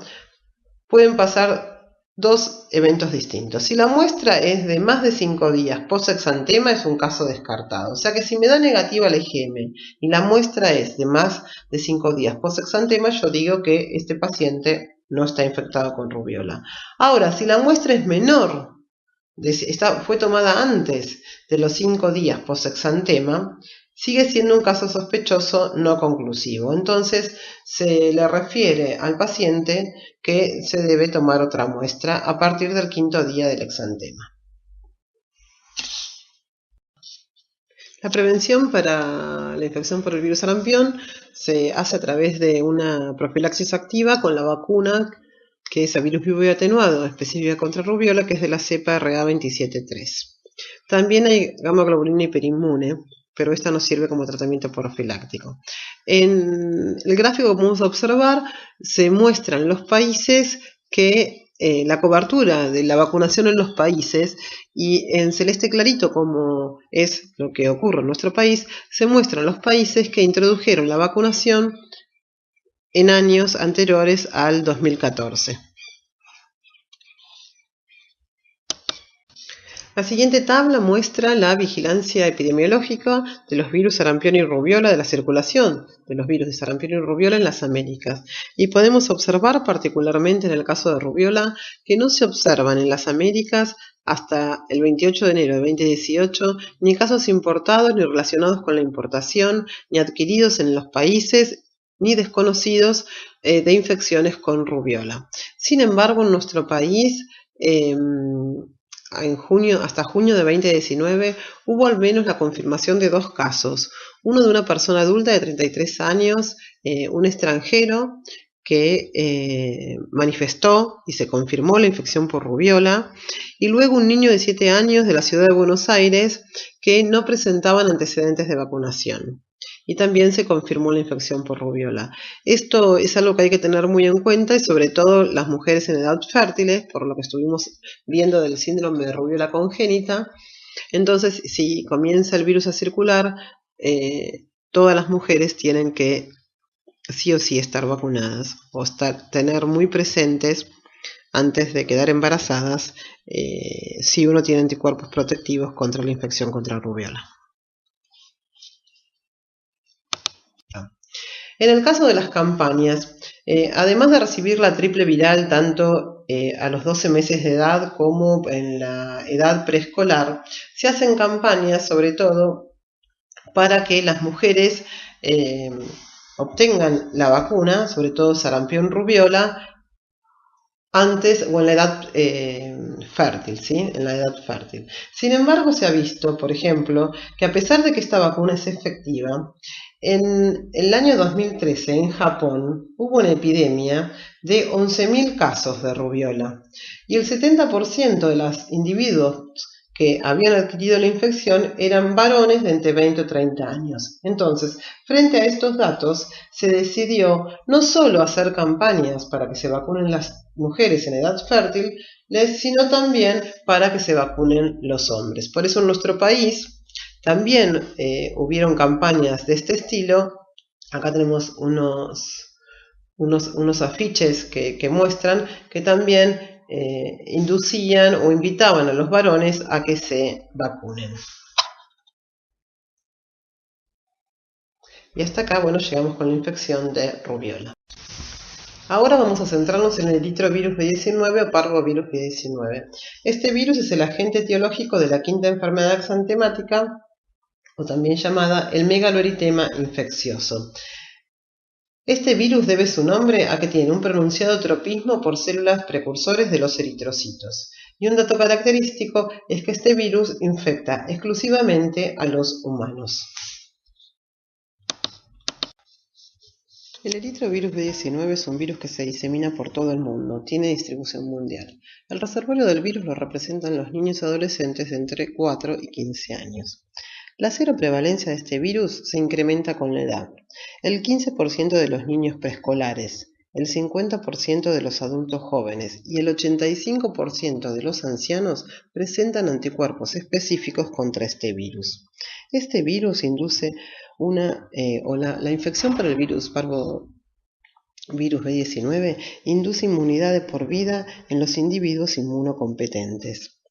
pueden pasar dos eventos distintos. Si la muestra es de más de 5 días post-exantema, es un caso descartado. O sea que si me da negativa el IgM y la muestra es de más de 5 días post-exantema, yo digo que este paciente no está infectado con rubiola. Ahora, si la muestra es menor, fue tomada antes de los 5 días post-exantema, sigue siendo un caso sospechoso no conclusivo. Entonces se le refiere al paciente que se debe tomar otra muestra a partir del 5.º día del exantema. La prevención para la infección por el virus sarampión se hace a través de una profilaxis activa con la vacuna que es a virus vivo y atenuado, específica contra rubiola, que es de la cepa RA273. También hay gamma globulina hiperinmune, pero esta no sirve como tratamiento profiláctico. En el gráfico que vamos a observar se muestran los países que la cobertura de la vacunación en los países, y en celeste clarito, como es lo que ocurre en nuestro país, se muestran los países que introdujeron la vacunación en años anteriores al 2014. La siguiente tabla muestra la vigilancia epidemiológica de los virus sarampión y rubiola, de la circulación de los virus de sarampión y rubiola en las Américas. Y podemos observar, particularmente en el caso de rubiola, que no se observan en las Américas hasta el 28 de enero de 2018 ni casos importados ni relacionados con la importación, ni adquiridos en los países, ni desconocidos de infecciones con rubiola. Sin embargo, en nuestro país, hasta junio de 2019 hubo al menos la confirmación de 2 casos. Uno de una persona adulta de 33 años, un extranjero que manifestó y se confirmó la infección por rubiola, y luego un niño de 7 años de la ciudad de Buenos Aires que no presentaban antecedentes de vacunación. Y también se confirmó la infección por rubiola. Esto es algo que hay que tener muy en cuenta, y sobre todo las mujeres en edad fértil, por lo que estuvimos viendo del síndrome de rubiola congénita. Entonces, si comienza el virus a circular, todas las mujeres tienen que sí o sí estar vacunadas o tener muy presentes antes de quedar embarazadas si uno tiene anticuerpos protectivos contra la infección contra rubiola. En el caso de las campañas, además de recibir la triple viral tanto a los 12 meses de edad como en la edad preescolar, se hacen campañas sobre todo para que las mujeres obtengan la vacuna, sobre todo sarampión rubiola, antes o en la edad fértil, ¿sí? En la edad fértil. Sin embargo, se ha visto, por ejemplo, que a pesar de que esta vacuna es efectiva, en el año 2013 en Japón hubo una epidemia de 11.000 casos de rubiola, y el 70% de los individuos que habían adquirido la infección eran varones de entre 20 o 30 años. Entonces, frente a estos datos, se decidió no solo hacer campañas para que se vacunen las mujeres en edad fértil, sino también para que se vacunen los hombres. Por eso en nuestro país también hubieron campañas de este estilo. Acá tenemos unos afiches que muestran que también inducían o invitaban a los varones a que se vacunen. Y hasta acá, bueno, llegamos con la infección de rubiola. Ahora vamos a centrarnos en el eritrovirus B19 o parvovirus B19. Este virus es el agente etiológico de la quinta enfermedad exantemática, o también llamada el megaloeritema infeccioso. Este virus debe su nombre a que tiene un pronunciado tropismo por células precursores de los eritrocitos. Y un dato característico es que este virus infecta exclusivamente a los humanos. El eritrovirus B19 es un virus que se disemina por todo el mundo, tiene distribución mundial. El reservorio del virus lo representan los niños y adolescentes de entre 4 y 15 años. La seroprevalencia de este virus se incrementa con la edad. El 15% de los niños preescolares, el 50% de los adultos jóvenes y el 85% de los ancianos presentan anticuerpos específicos contra este virus. Este virus induce la infección por el virus virus B19 induce inmunidad de por vida en los individuos inmunocompetentes.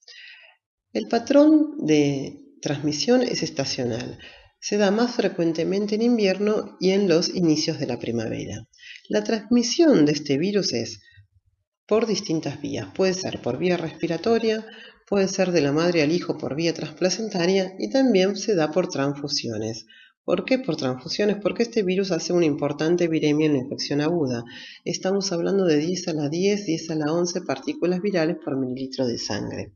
El patrón de transmisión es estacional. Se da más frecuentemente en invierno y en los inicios de la primavera. La transmisión de este virus es por distintas vías. Puede ser por vía respiratoria, puede ser de la madre al hijo por vía transplacentaria y también se da por transfusiones. ¿Por qué por transfusiones? Porque este virus hace una importante viremia en la infección aguda. Estamos hablando de 10 a la 10, 10 a la 11 partículas virales por mililitro de sangre.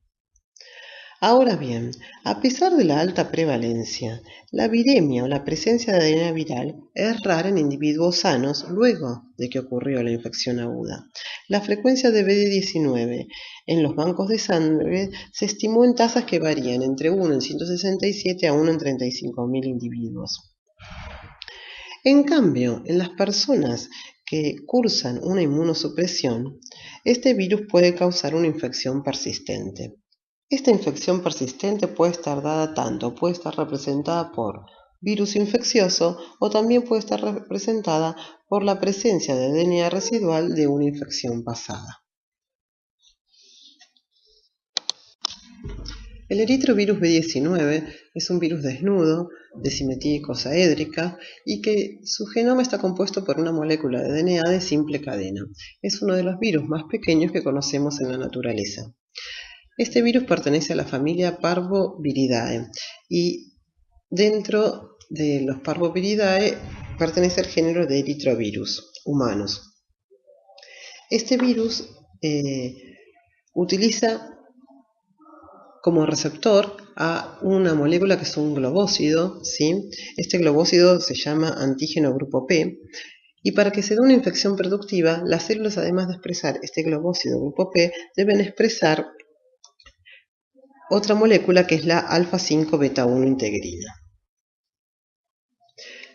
Ahora bien, a pesar de la alta prevalencia, la viremia o la presencia de ADN viral es rara en individuos sanos luego de que ocurrió la infección aguda. La frecuencia de BD19 en los bancos de sangre se estimó en tasas que varían entre 1 en 167 a 1 en 35.000 individuos. En cambio, en las personas que cursan una inmunosupresión, este virus puede causar una infección persistente. Esta infección persistente puede estar dada tanto, puede estar representada por virus infeccioso o también puede estar representada por la presencia de DNA residual de una infección pasada. El eritrovirus B19 es un virus desnudo, de simetría icosaédrica, y que su genoma está compuesto por una molécula de DNA de simple cadena. Es uno de los virus más pequeños que conocemos en la naturaleza. Este virus pertenece a la familia Parvoviridae y dentro de los Parvoviridae pertenece al género de eritrovirus humanos. Este virus utiliza como receptor a una molécula que es un globócido, ¿sí? Este globócido se llama antígeno grupo P, y para que se dé una infección productiva, las células, además de expresar este globócido grupo P, deben expresar otra molécula que es la alfa-5 beta-1 integrina.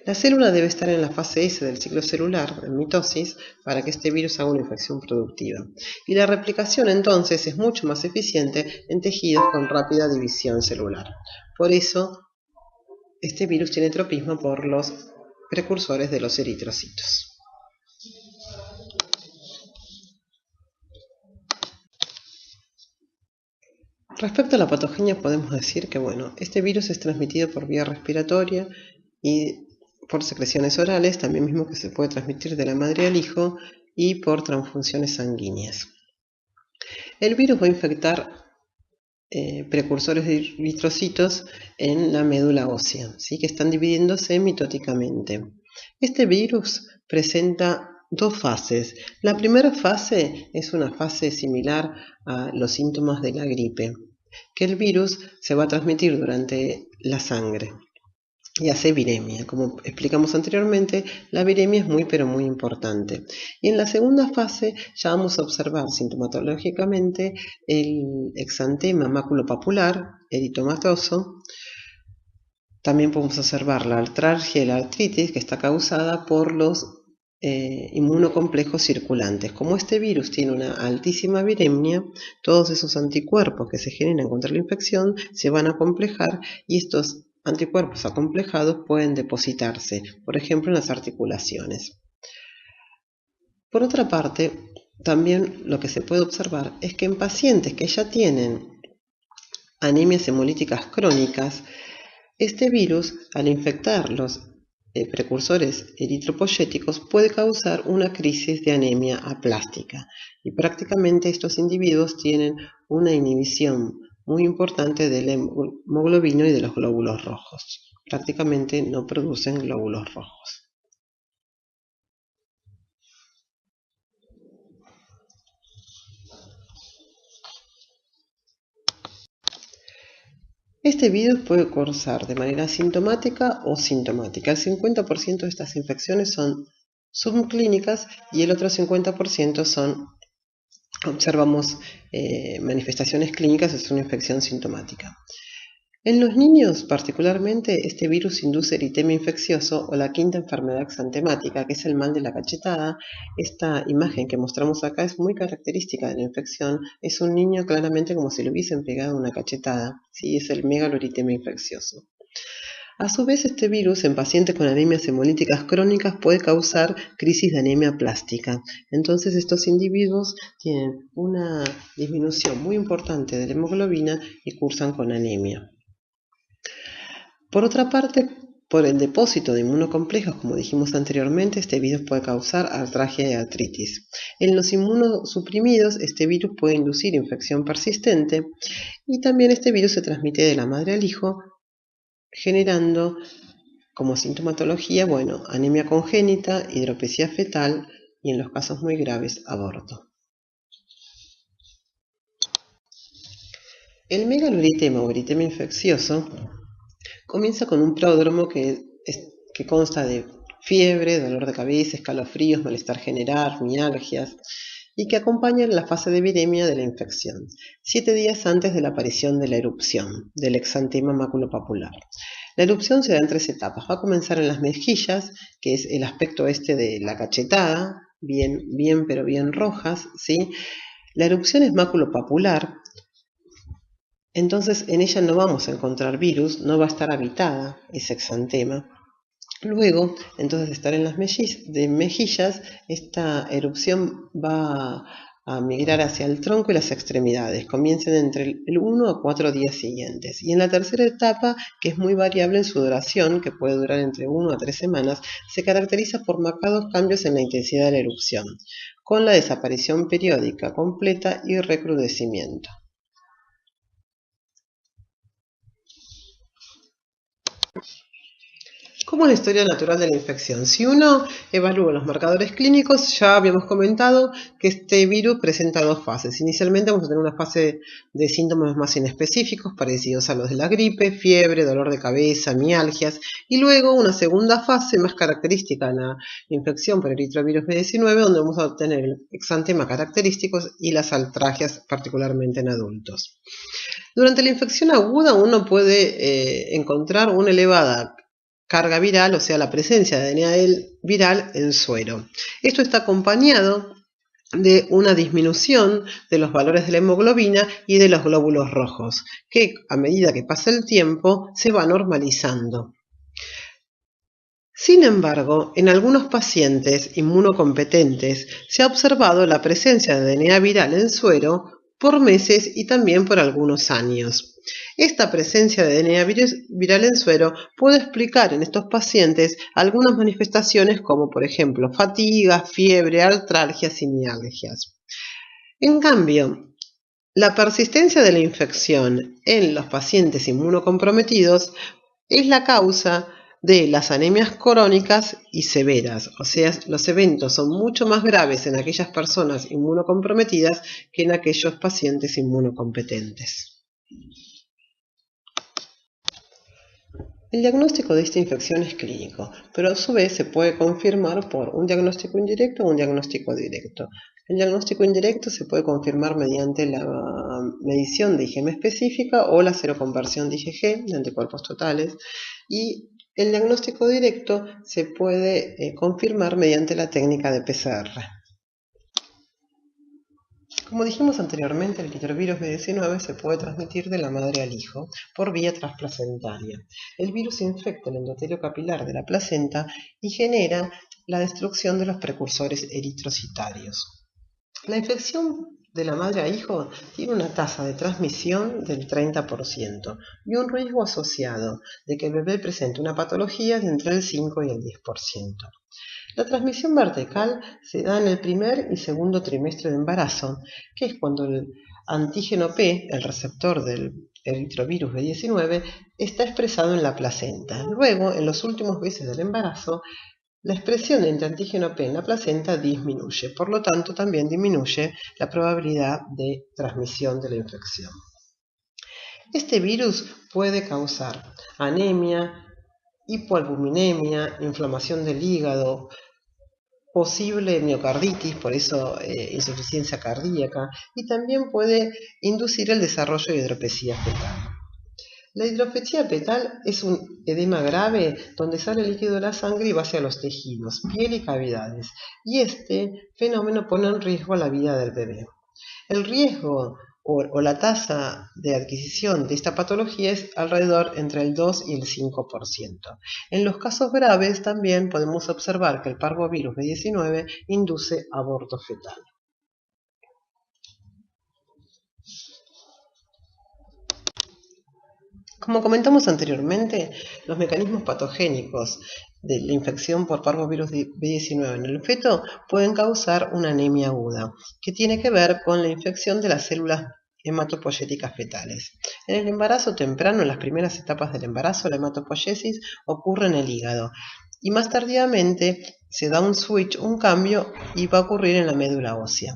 La célula debe estar en la fase S del ciclo celular, en mitosis, para que este virus haga una infección productiva. Y la replicación entonces es mucho más eficiente en tejidos con rápida división celular. Por eso, este virus tiene tropismo por los precursores de los eritrocitos. Respecto a la patogenia podemos decir que este virus es transmitido por vía respiratoria y por secreciones orales, también mismo que se puede transmitir de la madre al hijo y por transfusiones sanguíneas. El virus va a infectar precursores de eritrocitos en la médula ósea, ¿sí? Que están dividiéndose mitóticamente. Este virus presenta dos fases. La primera fase es una fase similar a los síntomas de la gripe, que el virus se va a transmitir durante la sangre y hace viremia. Como explicamos anteriormente, la viremia es muy pero muy importante. Y en la segunda fase ya vamos a observar sintomatológicamente el exantema maculopapular eritomatoso. También podemos observar la artralgia y la artritis, que está causada por los inmunocomplejos circulantes. Como este virus tiene una altísima viremia, todos esos anticuerpos que se generan contra la infección se van a complejar y estos anticuerpos acomplejados pueden depositarse, por ejemplo, en las articulaciones. Por otra parte, también lo que se puede observar es que en pacientes que ya tienen anemias hemolíticas crónicas, este virus, al infectar los precursores eritropoyéticos, puede causar una crisis de anemia aplástica y prácticamente estos individuos tienen una inhibición muy importante del hemoglobino y de los glóbulos rojos. Prácticamente no producen glóbulos rojos. Este virus puede cursar de manera asintomática o sintomática. El 50% de estas infecciones son subclínicas y el otro 50% observamos manifestaciones clínicas, es una infección sintomática. En los niños, particularmente, este virus induce eritema infeccioso o la quinta enfermedad exantemática, que es el mal de la cachetada. Esta imagen que mostramos acá es muy característica de la infección. Es un niño claramente como si le hubiesen pegado una cachetada. ¿Sí? Es el megaloeritema infeccioso. A su vez, este virus en pacientes con anemias hemolíticas crónicas puede causar crisis de anemia plástica. Entonces, estos individuos tienen una disminución muy importante de la hemoglobina y cursan con anemia. Por otra parte, por el depósito de inmunocomplejos, como dijimos anteriormente, este virus puede causar artralgia y artritis. En los inmunosuprimidos, este virus puede inducir infección persistente y también este virus se transmite de la madre al hijo, generando como sintomatología, anemia congénita, hidropesía fetal y en los casos muy graves, aborto. El megaloeritema o eritema infeccioso comienza con un pródromo que consta de fiebre, dolor de cabeza, escalofríos, malestar general, mialgias, y que acompañan la fase de viremia de la infección, 7 días antes de la aparición de la erupción del exantema maculopapular. La erupción se da en 3 etapas. Va a comenzar en las mejillas, que es el aspecto de la cachetada, pero bien rojas, ¿sí? La erupción es maculopapular, entonces en ella no vamos a encontrar virus, no va a estar habitada ese exantema. Luego, entonces de estar en las mejillas, esta erupción va a migrar hacia el tronco y las extremidades. Comiencen entre el 1 a 4 días siguientes. Y en la tercera etapa, que es muy variable en su duración, que puede durar entre 1 a 3 semanas, se caracteriza por marcados cambios en la intensidad de la erupción, con la desaparición periódica completa y recrudecimiento. ¿Cómo es la historia natural de la infección? Si uno evalúa los marcadores clínicos, ya habíamos comentado que este virus presenta 2 fases. Inicialmente vamos a tener una fase de síntomas más inespecíficos, parecidos a los de la gripe, fiebre, dolor de cabeza, mialgias, y luego una segunda fase más característica de la infección por eritrovirus B19, donde vamos a obtener el exantema característicos y las artralgias, particularmente en adultos. Durante la infección aguda uno puede encontrar una elevada carga viral, o sea, la presencia de DNA viral en suero. Esto está acompañado de una disminución de los valores de la hemoglobina y de los glóbulos rojos, que a medida que pasa el tiempo se va normalizando. Sin embargo, en algunos pacientes inmunocompetentes se ha observado la presencia de DNA viral en suero por meses y también por algunos años. Esta presencia de DNA viral en suero puede explicar en estos pacientes algunas manifestaciones como, por ejemplo, fatiga, fiebre, artralgias y mialgias. En cambio, la persistencia de la infección en los pacientes inmunocomprometidos es la causa de las anemias crónicas y severas, o sea, los eventos son mucho más graves en aquellas personas inmunocomprometidas que en aquellos pacientes inmunocompetentes. El diagnóstico de esta infección es clínico, pero a su vez se puede confirmar por un diagnóstico indirecto o un diagnóstico directo. El diagnóstico indirecto se puede confirmar mediante la medición de IgM específica o la seroconversión de IgG, de anticuerpos totales, y el diagnóstico directo se puede confirmar mediante la técnica de PCR. Como dijimos anteriormente, el eritrovirus B19 se puede transmitir de la madre al hijo por vía transplacentaria. El virus infecta el endotelio capilar de la placenta y genera la destrucción de los precursores eritrocitarios. La infección de la madre a hijo tiene una tasa de transmisión del 30% y un riesgo asociado de que el bebé presente una patología de entre el 5 y el 10%. La transmisión vertical se da en el primer y segundo trimestre de embarazo, que es cuando el antígeno P, el receptor del eritrovirus B19, está expresado en la placenta. Luego, en los últimos meses del embarazo, la expresión de antígeno P en la placenta disminuye, por lo tanto también disminuye la probabilidad de transmisión de la infección. Este virus puede causar anemia, hipoalbuminemia, inflamación del hígado, posible miocarditis, por eso insuficiencia cardíaca, y también puede inducir el desarrollo de hidropesía fetal. La hidropesía fetal es un edema grave donde sale líquido de la sangre y va hacia los tejidos, piel y cavidades, y este fenómeno pone en riesgo la vida del bebé. El riesgo o la tasa de adquisición de esta patología es alrededor entre el 2 y el 5%. En los casos graves también podemos observar que el parvovirus B19 induce aborto fetal. Como comentamos anteriormente, los mecanismos patogénicos de la infección por parvovirus B19 en el feto pueden causar una anemia aguda, que tiene que ver con la infección de las células hematopoyéticas fetales. En el embarazo temprano, en las primeras etapas del embarazo, la hematopoiesis ocurre en el hígado y más tardíamente se da un switch, un cambio, y va a ocurrir en la médula ósea.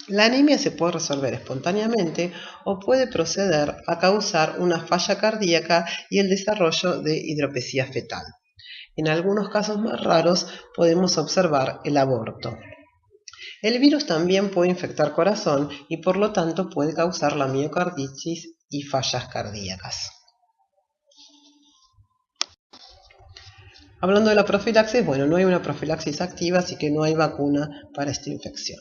La anemia se puede resolver espontáneamente o puede proceder a causar una falla cardíaca y el desarrollo de hidropesía fetal. En algunos casos más raros podemos observar el aborto. El virus también puede infectar corazón y por lo tanto puede causar la miocarditis y fallas cardíacas. Hablando de la profilaxis, bueno, no hay una profilaxis activa, así que no hay vacuna para esta infección.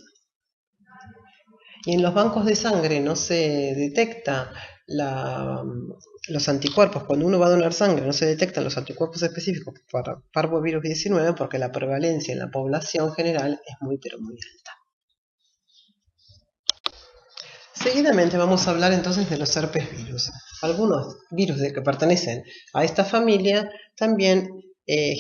Y en los bancos de sangre no se detecta los anticuerpos. Cuando uno va a donar sangre no se detectan los anticuerpos específicos para parvovirus 19 porque la prevalencia en la población general es muy pero muy alta. Seguidamente vamos a hablar entonces de los herpes virus. Algunos virus que pertenecen a esta familia también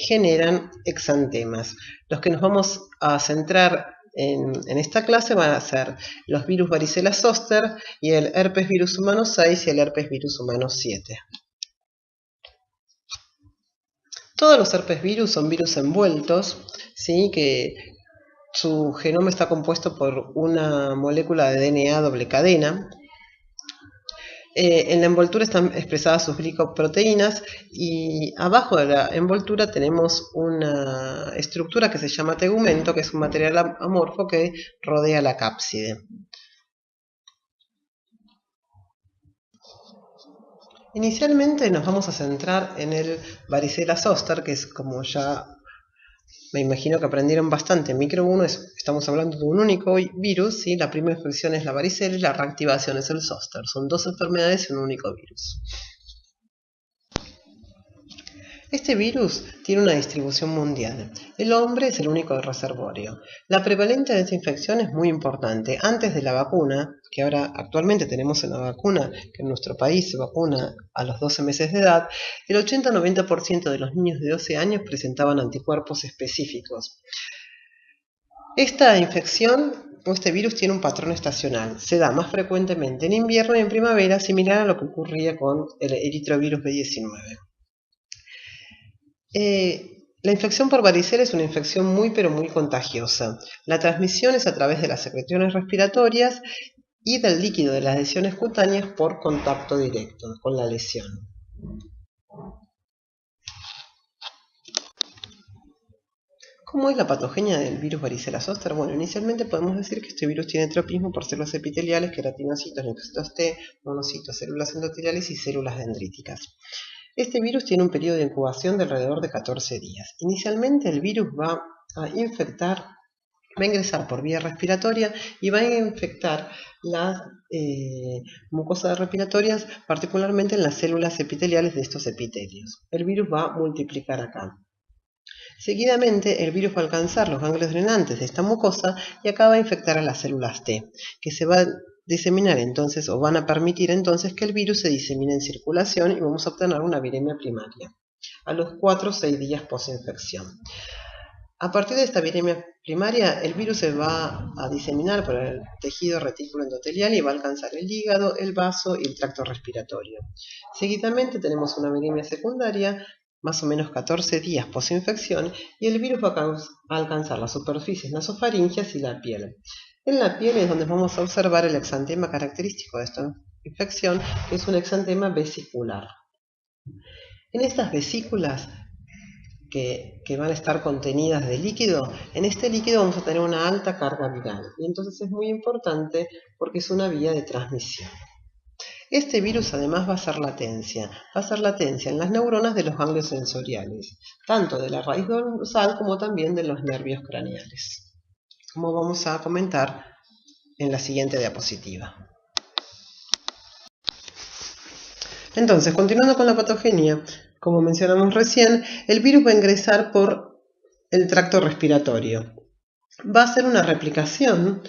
generan exantemas. Los que nos vamos a centrar en esta clase van a ser los virus varicela zoster y el herpes virus humano 6 y el herpes virus humano 7. Todos los herpes virus son virus envueltos, ¿sí? Que su genoma está compuesto por una molécula de DNA doble cadena. En la envoltura están expresadas sus glicoproteínas y abajo de la envoltura tenemos una estructura que se llama tegumento, que es un material amorfo que rodea la cápside. Inicialmente nos vamos a centrar en el varicela zoster, que es, como ya me imagino que aprendieron bastante, en micro 1 estamos hablando de un único virus, ¿sí? La primera infección es la varicela y la reactivación es el zoster. Son dos enfermedades y un único virus. Este virus tiene una distribución mundial. El hombre es el único reservorio. La prevalencia de esta infección es muy importante. Antes de la vacuna, que ahora actualmente tenemos una vacuna que en nuestro país se vacuna a los 12 meses de edad, el 80-90% de los niños de 12 años presentaban anticuerpos específicos. Esta infección o este virus tiene un patrón estacional. Se da más frecuentemente en invierno y en primavera, similar a lo que ocurría con el eritrovirus B19. La infección por varicela es una infección muy pero muy contagiosa. La transmisión es a través de las secreciones respiratorias y del líquido de las lesiones cutáneas por contacto directo con la lesión. ¿Cómo es la patogenia del virus varicela zoster? Bueno, inicialmente podemos decir que este virus tiene tropismo por células epiteliales, queratinocitos, linfocitos T, monocitos, células endoteliales y células dendríticas. Este virus tiene un periodo de incubación de alrededor de 14 días. Inicialmente el virus va a ingresar por vía respiratoria y va a infectar las mucosas respiratorias, particularmente en las células epiteliales de estos epitelios. El virus va a multiplicar acá. Seguidamente el virus va a alcanzar los ganglios drenantes de esta mucosa y acá va a infectar a las células T, que se va a diseminar entonces, o van a permitir entonces que el virus se disemine en circulación y vamos a obtener una viremia primaria a los 4 o 6 días posinfección. A partir de esta viremia primaria, el virus se va a diseminar por el tejido retículo endotelial y va a alcanzar el hígado, el vaso y el tracto respiratorio. Seguidamente tenemos una viremia secundaria, más o menos 14 días posinfección, y el virus va a alcanzar las superficies nasofaringeas y la piel. En la piel es donde vamos a observar el exantema característico de esta infección, que es un exantema vesicular. En estas vesículas que van a estar contenidas de líquido, en este líquido vamos a tener una alta carga viral, y entonces es muy importante porque es una vía de transmisión. Este virus además va a ser latencia en las neuronas de los ganglios sensoriales, tanto de la raíz dorsal como también de los nervios craneales, como vamos a comentar en la siguiente diapositiva. Entonces, continuando con la patogenia, como mencionamos recién, el virus va a ingresar por el tracto respiratorio. Va a hacer una replicación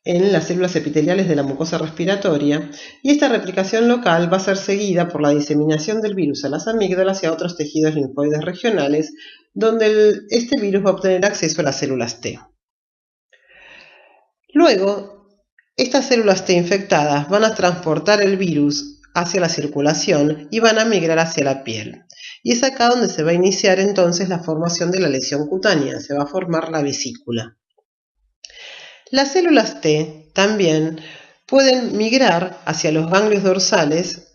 en las células epiteliales de la mucosa respiratoria y esta replicación local va a ser seguida por la diseminación del virus a las amígdalas y a otros tejidos linfoides regionales, donde este virus va a obtener acceso a las células T. Luego, estas células T infectadas van a transportar el virus hacia la circulación y van a migrar hacia la piel. Y es acá donde se va a iniciar entonces la formación de la lesión cutánea, se va a formar la vesícula. Las células T también pueden migrar hacia los ganglios dorsales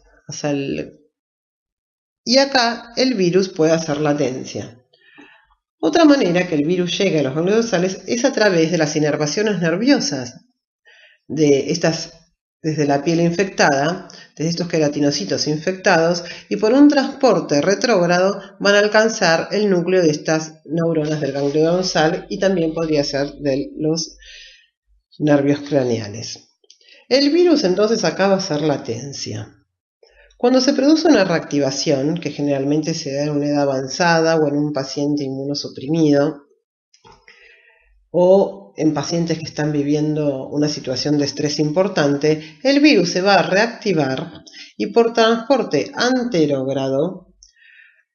y acá el virus puede hacer latencia. Otra manera que el virus llegue a los ganglios dorsales es a través de las inervaciones nerviosas desde la piel infectada, desde estos queratinocitos infectados, y por un transporte retrógrado van a alcanzar el núcleo de estas neuronas del ganglio dorsal y también podría ser de los nervios craneales. El virus entonces acá va a hacer latencia. Cuando se produce una reactivación, que generalmente se da en una edad avanzada o en un paciente inmunosuprimido, o en pacientes que están viviendo una situación de estrés importante, el virus se va a reactivar y por transporte anterógrado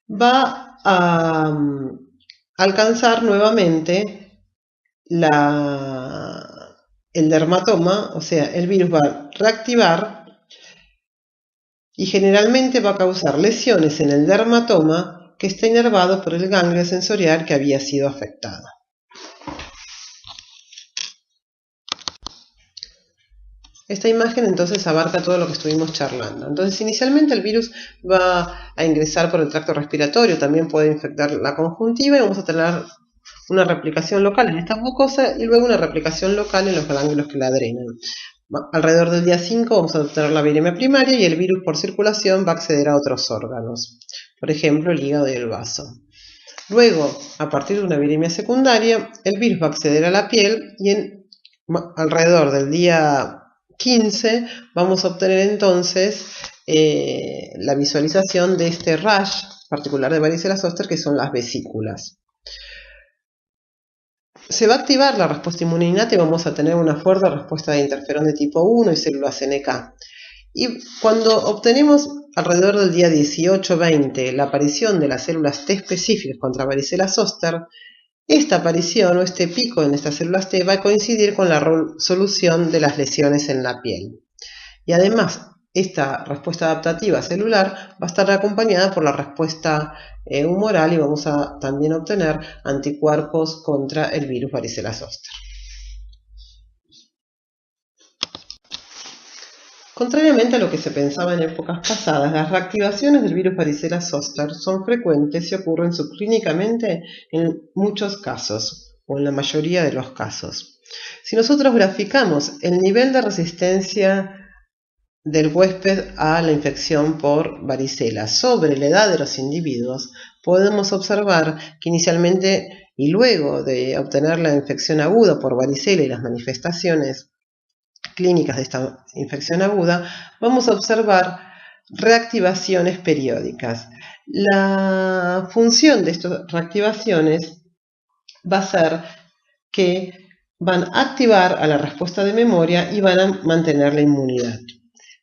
va a alcanzar nuevamente el dermatoma, o sea, el virus va a reactivar y generalmente va a causar lesiones en el dermatoma que está inervado por el ganglio sensorial que había sido afectado. Esta imagen entonces abarca todo lo que estuvimos charlando. Entonces inicialmente el virus va a ingresar por el tracto respiratorio, también puede infectar la conjuntiva y vamos a tener una replicación local en esta mucosa y luego una replicación local en los ganglios que la drenan. Alrededor del día 5 vamos a obtener la viremia primaria y el virus por circulación va a acceder a otros órganos, por ejemplo el hígado y el vaso. Luego, a partir de una viremia secundaria, el virus va a acceder a la piel y alrededor del día 15 vamos a obtener entonces la visualización de este rash particular de varicela zoster que son las vesículas. Se va a activar la respuesta inmune innata y vamos a tener una fuerte respuesta de interferón de tipo 1 y células NK. Y cuando obtenemos alrededor del día 18-20 la aparición de las células T específicas contra varicela zoster, esta aparición o este pico en estas células T va a coincidir con la resolución de las lesiones en la piel. Y además, esta respuesta adaptativa celular va a estar acompañada por la respuesta humoral y vamos a también obtener anticuerpos contra el virus varicela zoster. Contrariamente a lo que se pensaba en épocas pasadas, las reactivaciones del virus varicela zoster son frecuentes y ocurren subclínicamente en muchos casos, o en la mayoría de los casos. Si nosotros graficamos el nivel de resistencia del huésped a la infección por varicela sobre la edad de los individuos, podemos observar que inicialmente y luego de obtener la infección aguda por varicela y las manifestaciones clínicas de esta infección aguda, vamos a observar reactivaciones periódicas. La función de estas reactivaciones va a ser que van a activar a la respuesta de memoria y van a mantener la inmunidad.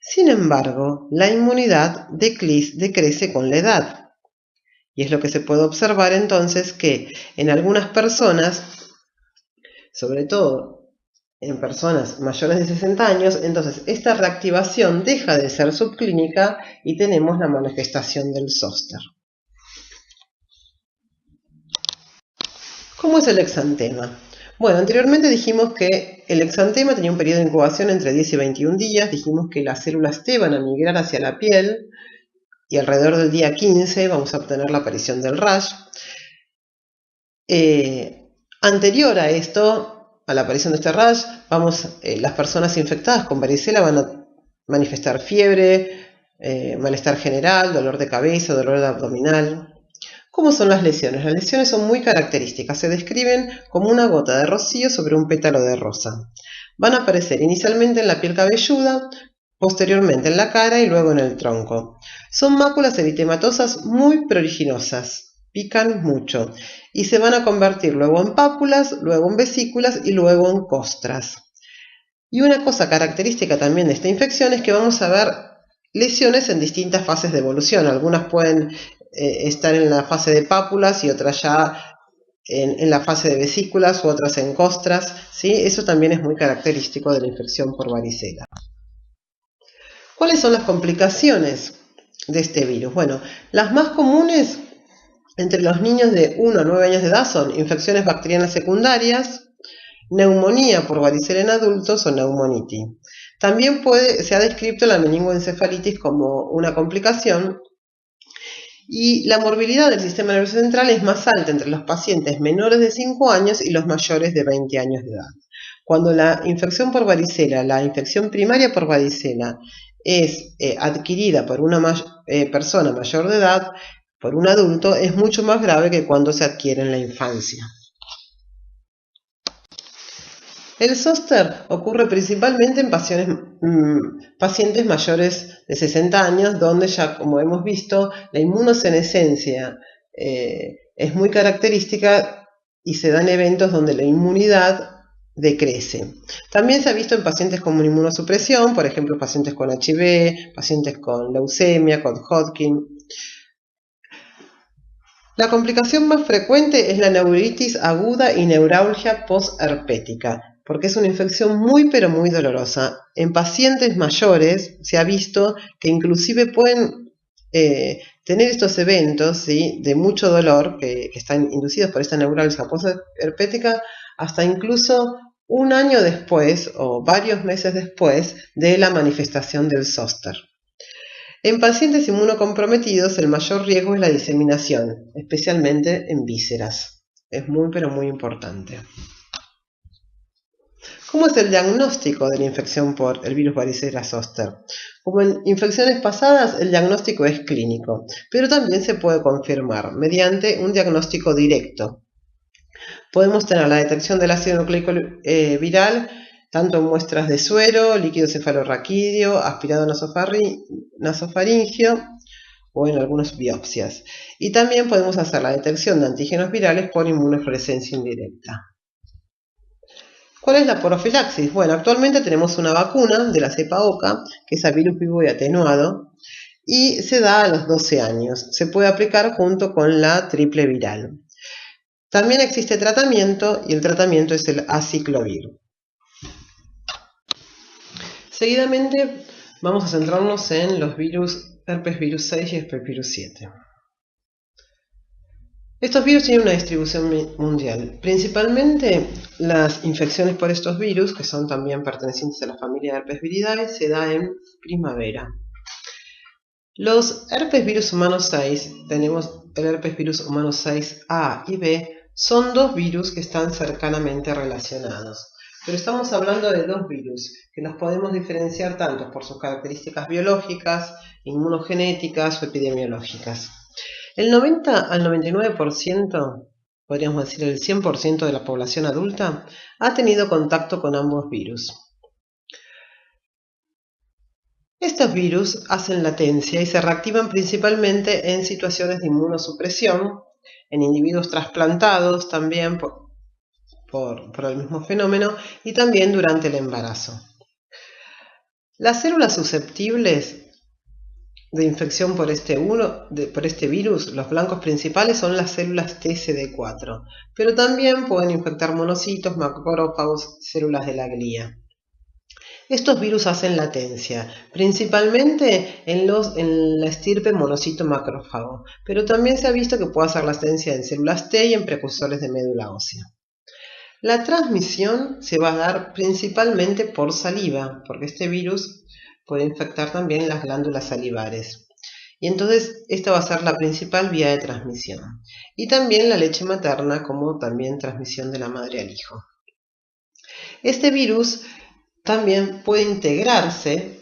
Sin embargo, la inmunidad decrece con la edad. Y es lo que se puede observar entonces que en algunas personas, sobre todo en personas mayores de 60 años, entonces esta reactivación deja de ser subclínica y tenemos la manifestación del zóster. ¿Cómo es el exantema? Bueno, anteriormente dijimos que el exantema tenía un periodo de incubación entre 10 y 21 días, dijimos que las células T van a migrar hacia la piel y alrededor del día 15 vamos a obtener la aparición del rash. Anterior a esto, a la aparición de este rash, las personas infectadas con varicela van a manifestar fiebre, malestar general, dolor de cabeza, dolor abdominal. ¿Cómo son las lesiones? Las lesiones son muy características, se describen como una gota de rocío sobre un pétalo de rosa. Van a aparecer inicialmente en la piel cabelluda, posteriormente en la cara y luego en el tronco. Son máculas eritematosas muy proliginosas, pican mucho y se van a convertir luego en pápulas, luego en vesículas y luego en costras. Y una cosa característica también de esta infección es que vamos a ver lesiones en distintas fases de evolución. Algunas pueden estar en la fase de pápulas y otras ya en la fase de vesículas u otras en costras, ¿sí? Eso también es muy característico de la infección por varicela. ¿Cuáles son las complicaciones de este virus? Bueno, las más comunes entre los niños de 1 a 9 años de edad son infecciones bacterianas secundarias, neumonía por varicela en adultos o neumonitis. También se ha descrito la meningoencefalitis como una complicación y la morbilidad del sistema nervioso central es más alta entre los pacientes menores de 5 años y los mayores de 20 años de edad. Cuando la infección por varicela, la infección primaria por varicela, es adquirida por una persona mayor de edad, por un adulto, es mucho más grave que cuando se adquiere en la infancia. El zóster ocurre principalmente en pacientes mayores de 60 años, donde ya, como hemos visto, la inmunosenescencia es muy característica y se dan eventos donde la inmunidad decrece. También se ha visto en pacientes con inmunosupresión, por ejemplo, pacientes con HIV, pacientes con leucemia, con Hodgkin. La complicación más frecuente es la neuritis aguda y neuralgia postherpética, porque es una infección muy pero muy dolorosa. En pacientes mayores se ha visto que inclusive pueden tener estos eventos, ¿sí?, de mucho dolor que están inducidos por esta neuralgia postherpética hasta incluso un año después o varios meses después de la manifestación del zóster. En pacientes inmunocomprometidos el mayor riesgo es la diseminación, especialmente en vísceras. Es muy pero muy importante. ¿Cómo es el diagnóstico de la infección por el virus varicela zoster? Como en infecciones pasadas, el diagnóstico es clínico, pero también se puede confirmar mediante un diagnóstico directo. Podemos tener la detección del ácido nucleico viral tanto en muestras de suero, líquido cefalorraquídeo, aspirado nasofaringio o en algunas biopsias. Y también podemos hacer la detección de antígenos virales por inmunofluorescencia indirecta. ¿Cuál es la profilaxis? Bueno, actualmente tenemos una vacuna de la cepa OCA, que es a virus vivo y atenuado, y se da a los 12 años. Se puede aplicar junto con la triple viral. También existe tratamiento y el tratamiento es el aciclovir. Seguidamente vamos a centrarnos en los virus herpes virus 6 y herpes virus 7. Estos virus tienen una distribución mundial. Principalmente las infecciones por estos virus, que son también pertenecientes a la familia de herpes viridae, se da en primavera. Los herpes virus humanos 6, tenemos el herpes virus humanos 6A y B, son dos virus que están cercanamente relacionados. Pero estamos hablando de dos virus que los podemos diferenciar tanto por sus características biológicas, inmunogenéticas o epidemiológicas. El 90 al 99%, podríamos decir el 100% de la población adulta, ha tenido contacto con ambos virus. Estos virus hacen latencia y se reactivan principalmente en situaciones de inmunosupresión, en individuos trasplantados también por el mismo fenómeno y también durante el embarazo. Las células susceptibles de infección por este virus, los blancos principales son las células TCD4, pero también pueden infectar monocitos, macrófagos, células de la glía. Estos virus hacen latencia, principalmente en la estirpe monocito macrófago, pero también se ha visto que puede hacer latencia en células T y en precursores de médula ósea. La transmisión se va a dar principalmente por saliva, porque este virus puede infectar también las glándulas salivares. Y entonces esta va a ser la principal vía de transmisión. Y también la leche materna, como también transmisión de la madre al hijo. Este virus también puede integrarse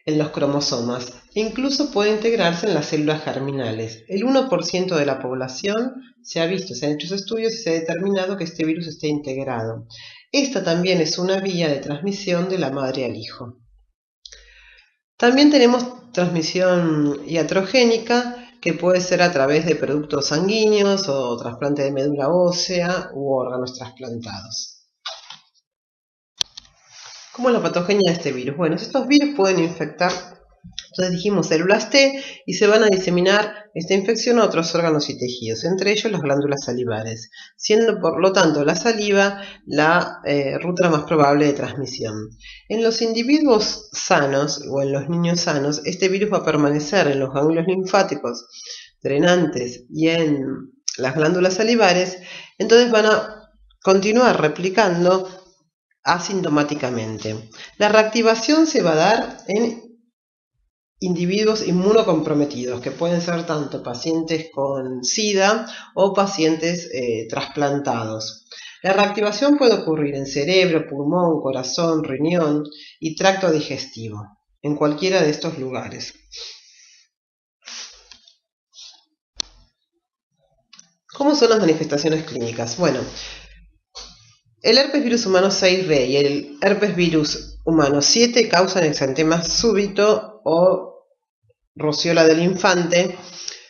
en los cromosomas e incluso puede integrarse en las células germinales. El 1% de la población se ha visto, se han hecho estudios y se ha determinado que este virus esté integrado. Esta también es una vía de transmisión de la madre al hijo. También tenemos transmisión iatrogénica, que puede ser a través de productos sanguíneos o trasplante de médula ósea u órganos trasplantados. ¿Cómo es la patogenia de este virus? Bueno, estos virus pueden infectar, entonces dijimos, células T, y se van a diseminar esta infección a otros órganos y tejidos, entre ellos las glándulas salivares, siendo por lo tanto la saliva la ruta más probable de transmisión. En los individuos sanos o en los niños sanos, este virus va a permanecer en los ganglios linfáticos drenantes y en las glándulas salivares, entonces van a continuar replicando asintomáticamente. La reactivación se va a dar en individuos inmunocomprometidos, que pueden ser tanto pacientes con SIDA o pacientes trasplantados. La reactivación puede ocurrir en cerebro, pulmón, corazón, riñón y tracto digestivo, en cualquiera de estos lugares. ¿Cómo son las manifestaciones clínicas? Bueno, el herpes virus humano 6B y el herpes virus humano 7 causan exantema súbito o rociola del infante,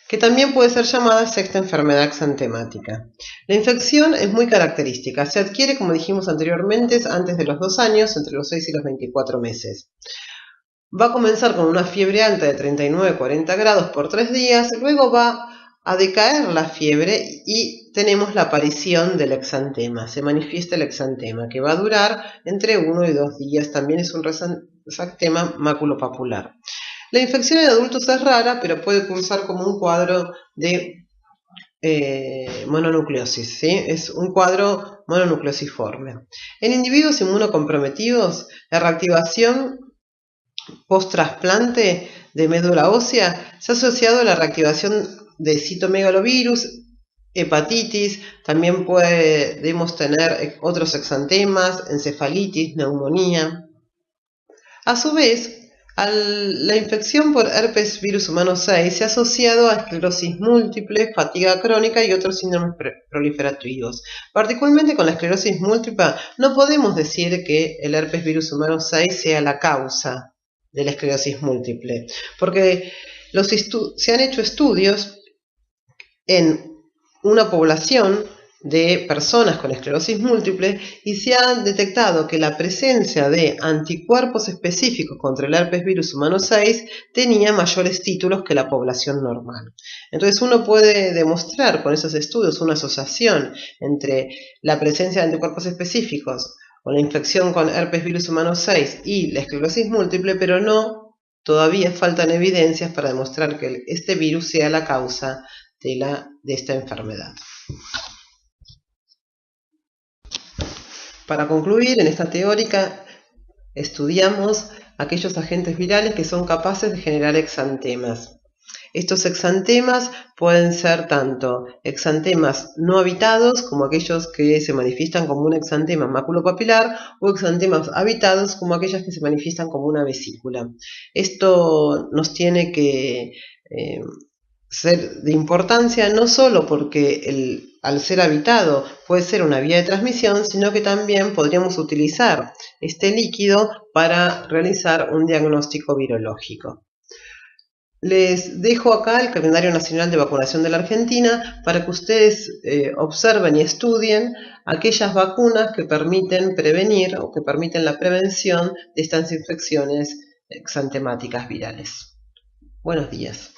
que también puede ser llamada sexta enfermedad exantemática. La infección es muy característica, se adquiere, como dijimos anteriormente, antes de los 2 años, entre los 6 y los 24 meses. Va a comenzar con una fiebre alta de 39-40 grados por 3 días, luego va a decaer la fiebre y tenemos la aparición del exantema, se manifiesta el exantema, que va a durar entre 1 y 2 días, también es un exantema maculopapular. La infección en adultos es rara, pero puede cursar como un cuadro de mononucleosis, ¿sí? Es un cuadro mononucleosiforme. En individuos inmunocomprometidos, la reactivación post-trasplante de médula ósea se ha asociado a la reactivación de citomegalovirus, hepatitis, también podemos tener otros exantemas, encefalitis, neumonía. A su vez, la infección por herpes virus humano 6 se ha asociado a esclerosis múltiple, fatiga crónica y otros síndromes proliferativos. Particularmente con la esclerosis múltiple, no podemos decir que el herpes virus humano 6 sea la causa de la esclerosis múltiple, porque se han hecho estudios en una población de personas con esclerosis múltiple y se ha detectado que la presencia de anticuerpos específicos contra el herpes virus humano 6 tenía mayores títulos que la población normal. Entonces uno puede demostrar con esos estudios una asociación entre la presencia de anticuerpos específicos o la infección con herpes virus humano 6 y la esclerosis múltiple, pero no, todavía faltan evidencias para demostrar que este virus sea la causa de esta enfermedad. Para concluir, en esta teórica estudiamos aquellos agentes virales que son capaces de generar exantemas. Estos exantemas pueden ser tanto exantemas no habitados, como aquellos que se manifiestan como un exantema maculopapilar, o exantemas habitados, como aquellas que se manifiestan como una vesícula. Esto nos tiene que ser de importancia no solo porque al ser habitado puede ser una vía de transmisión, sino que también podríamos utilizar este líquido para realizar un diagnóstico virológico. Les dejo acá el calendario nacional de vacunación de la Argentina para que ustedes observen y estudien aquellas vacunas que permiten prevenir o que permiten la prevención de estas infecciones exantemáticas virales. Buenos días.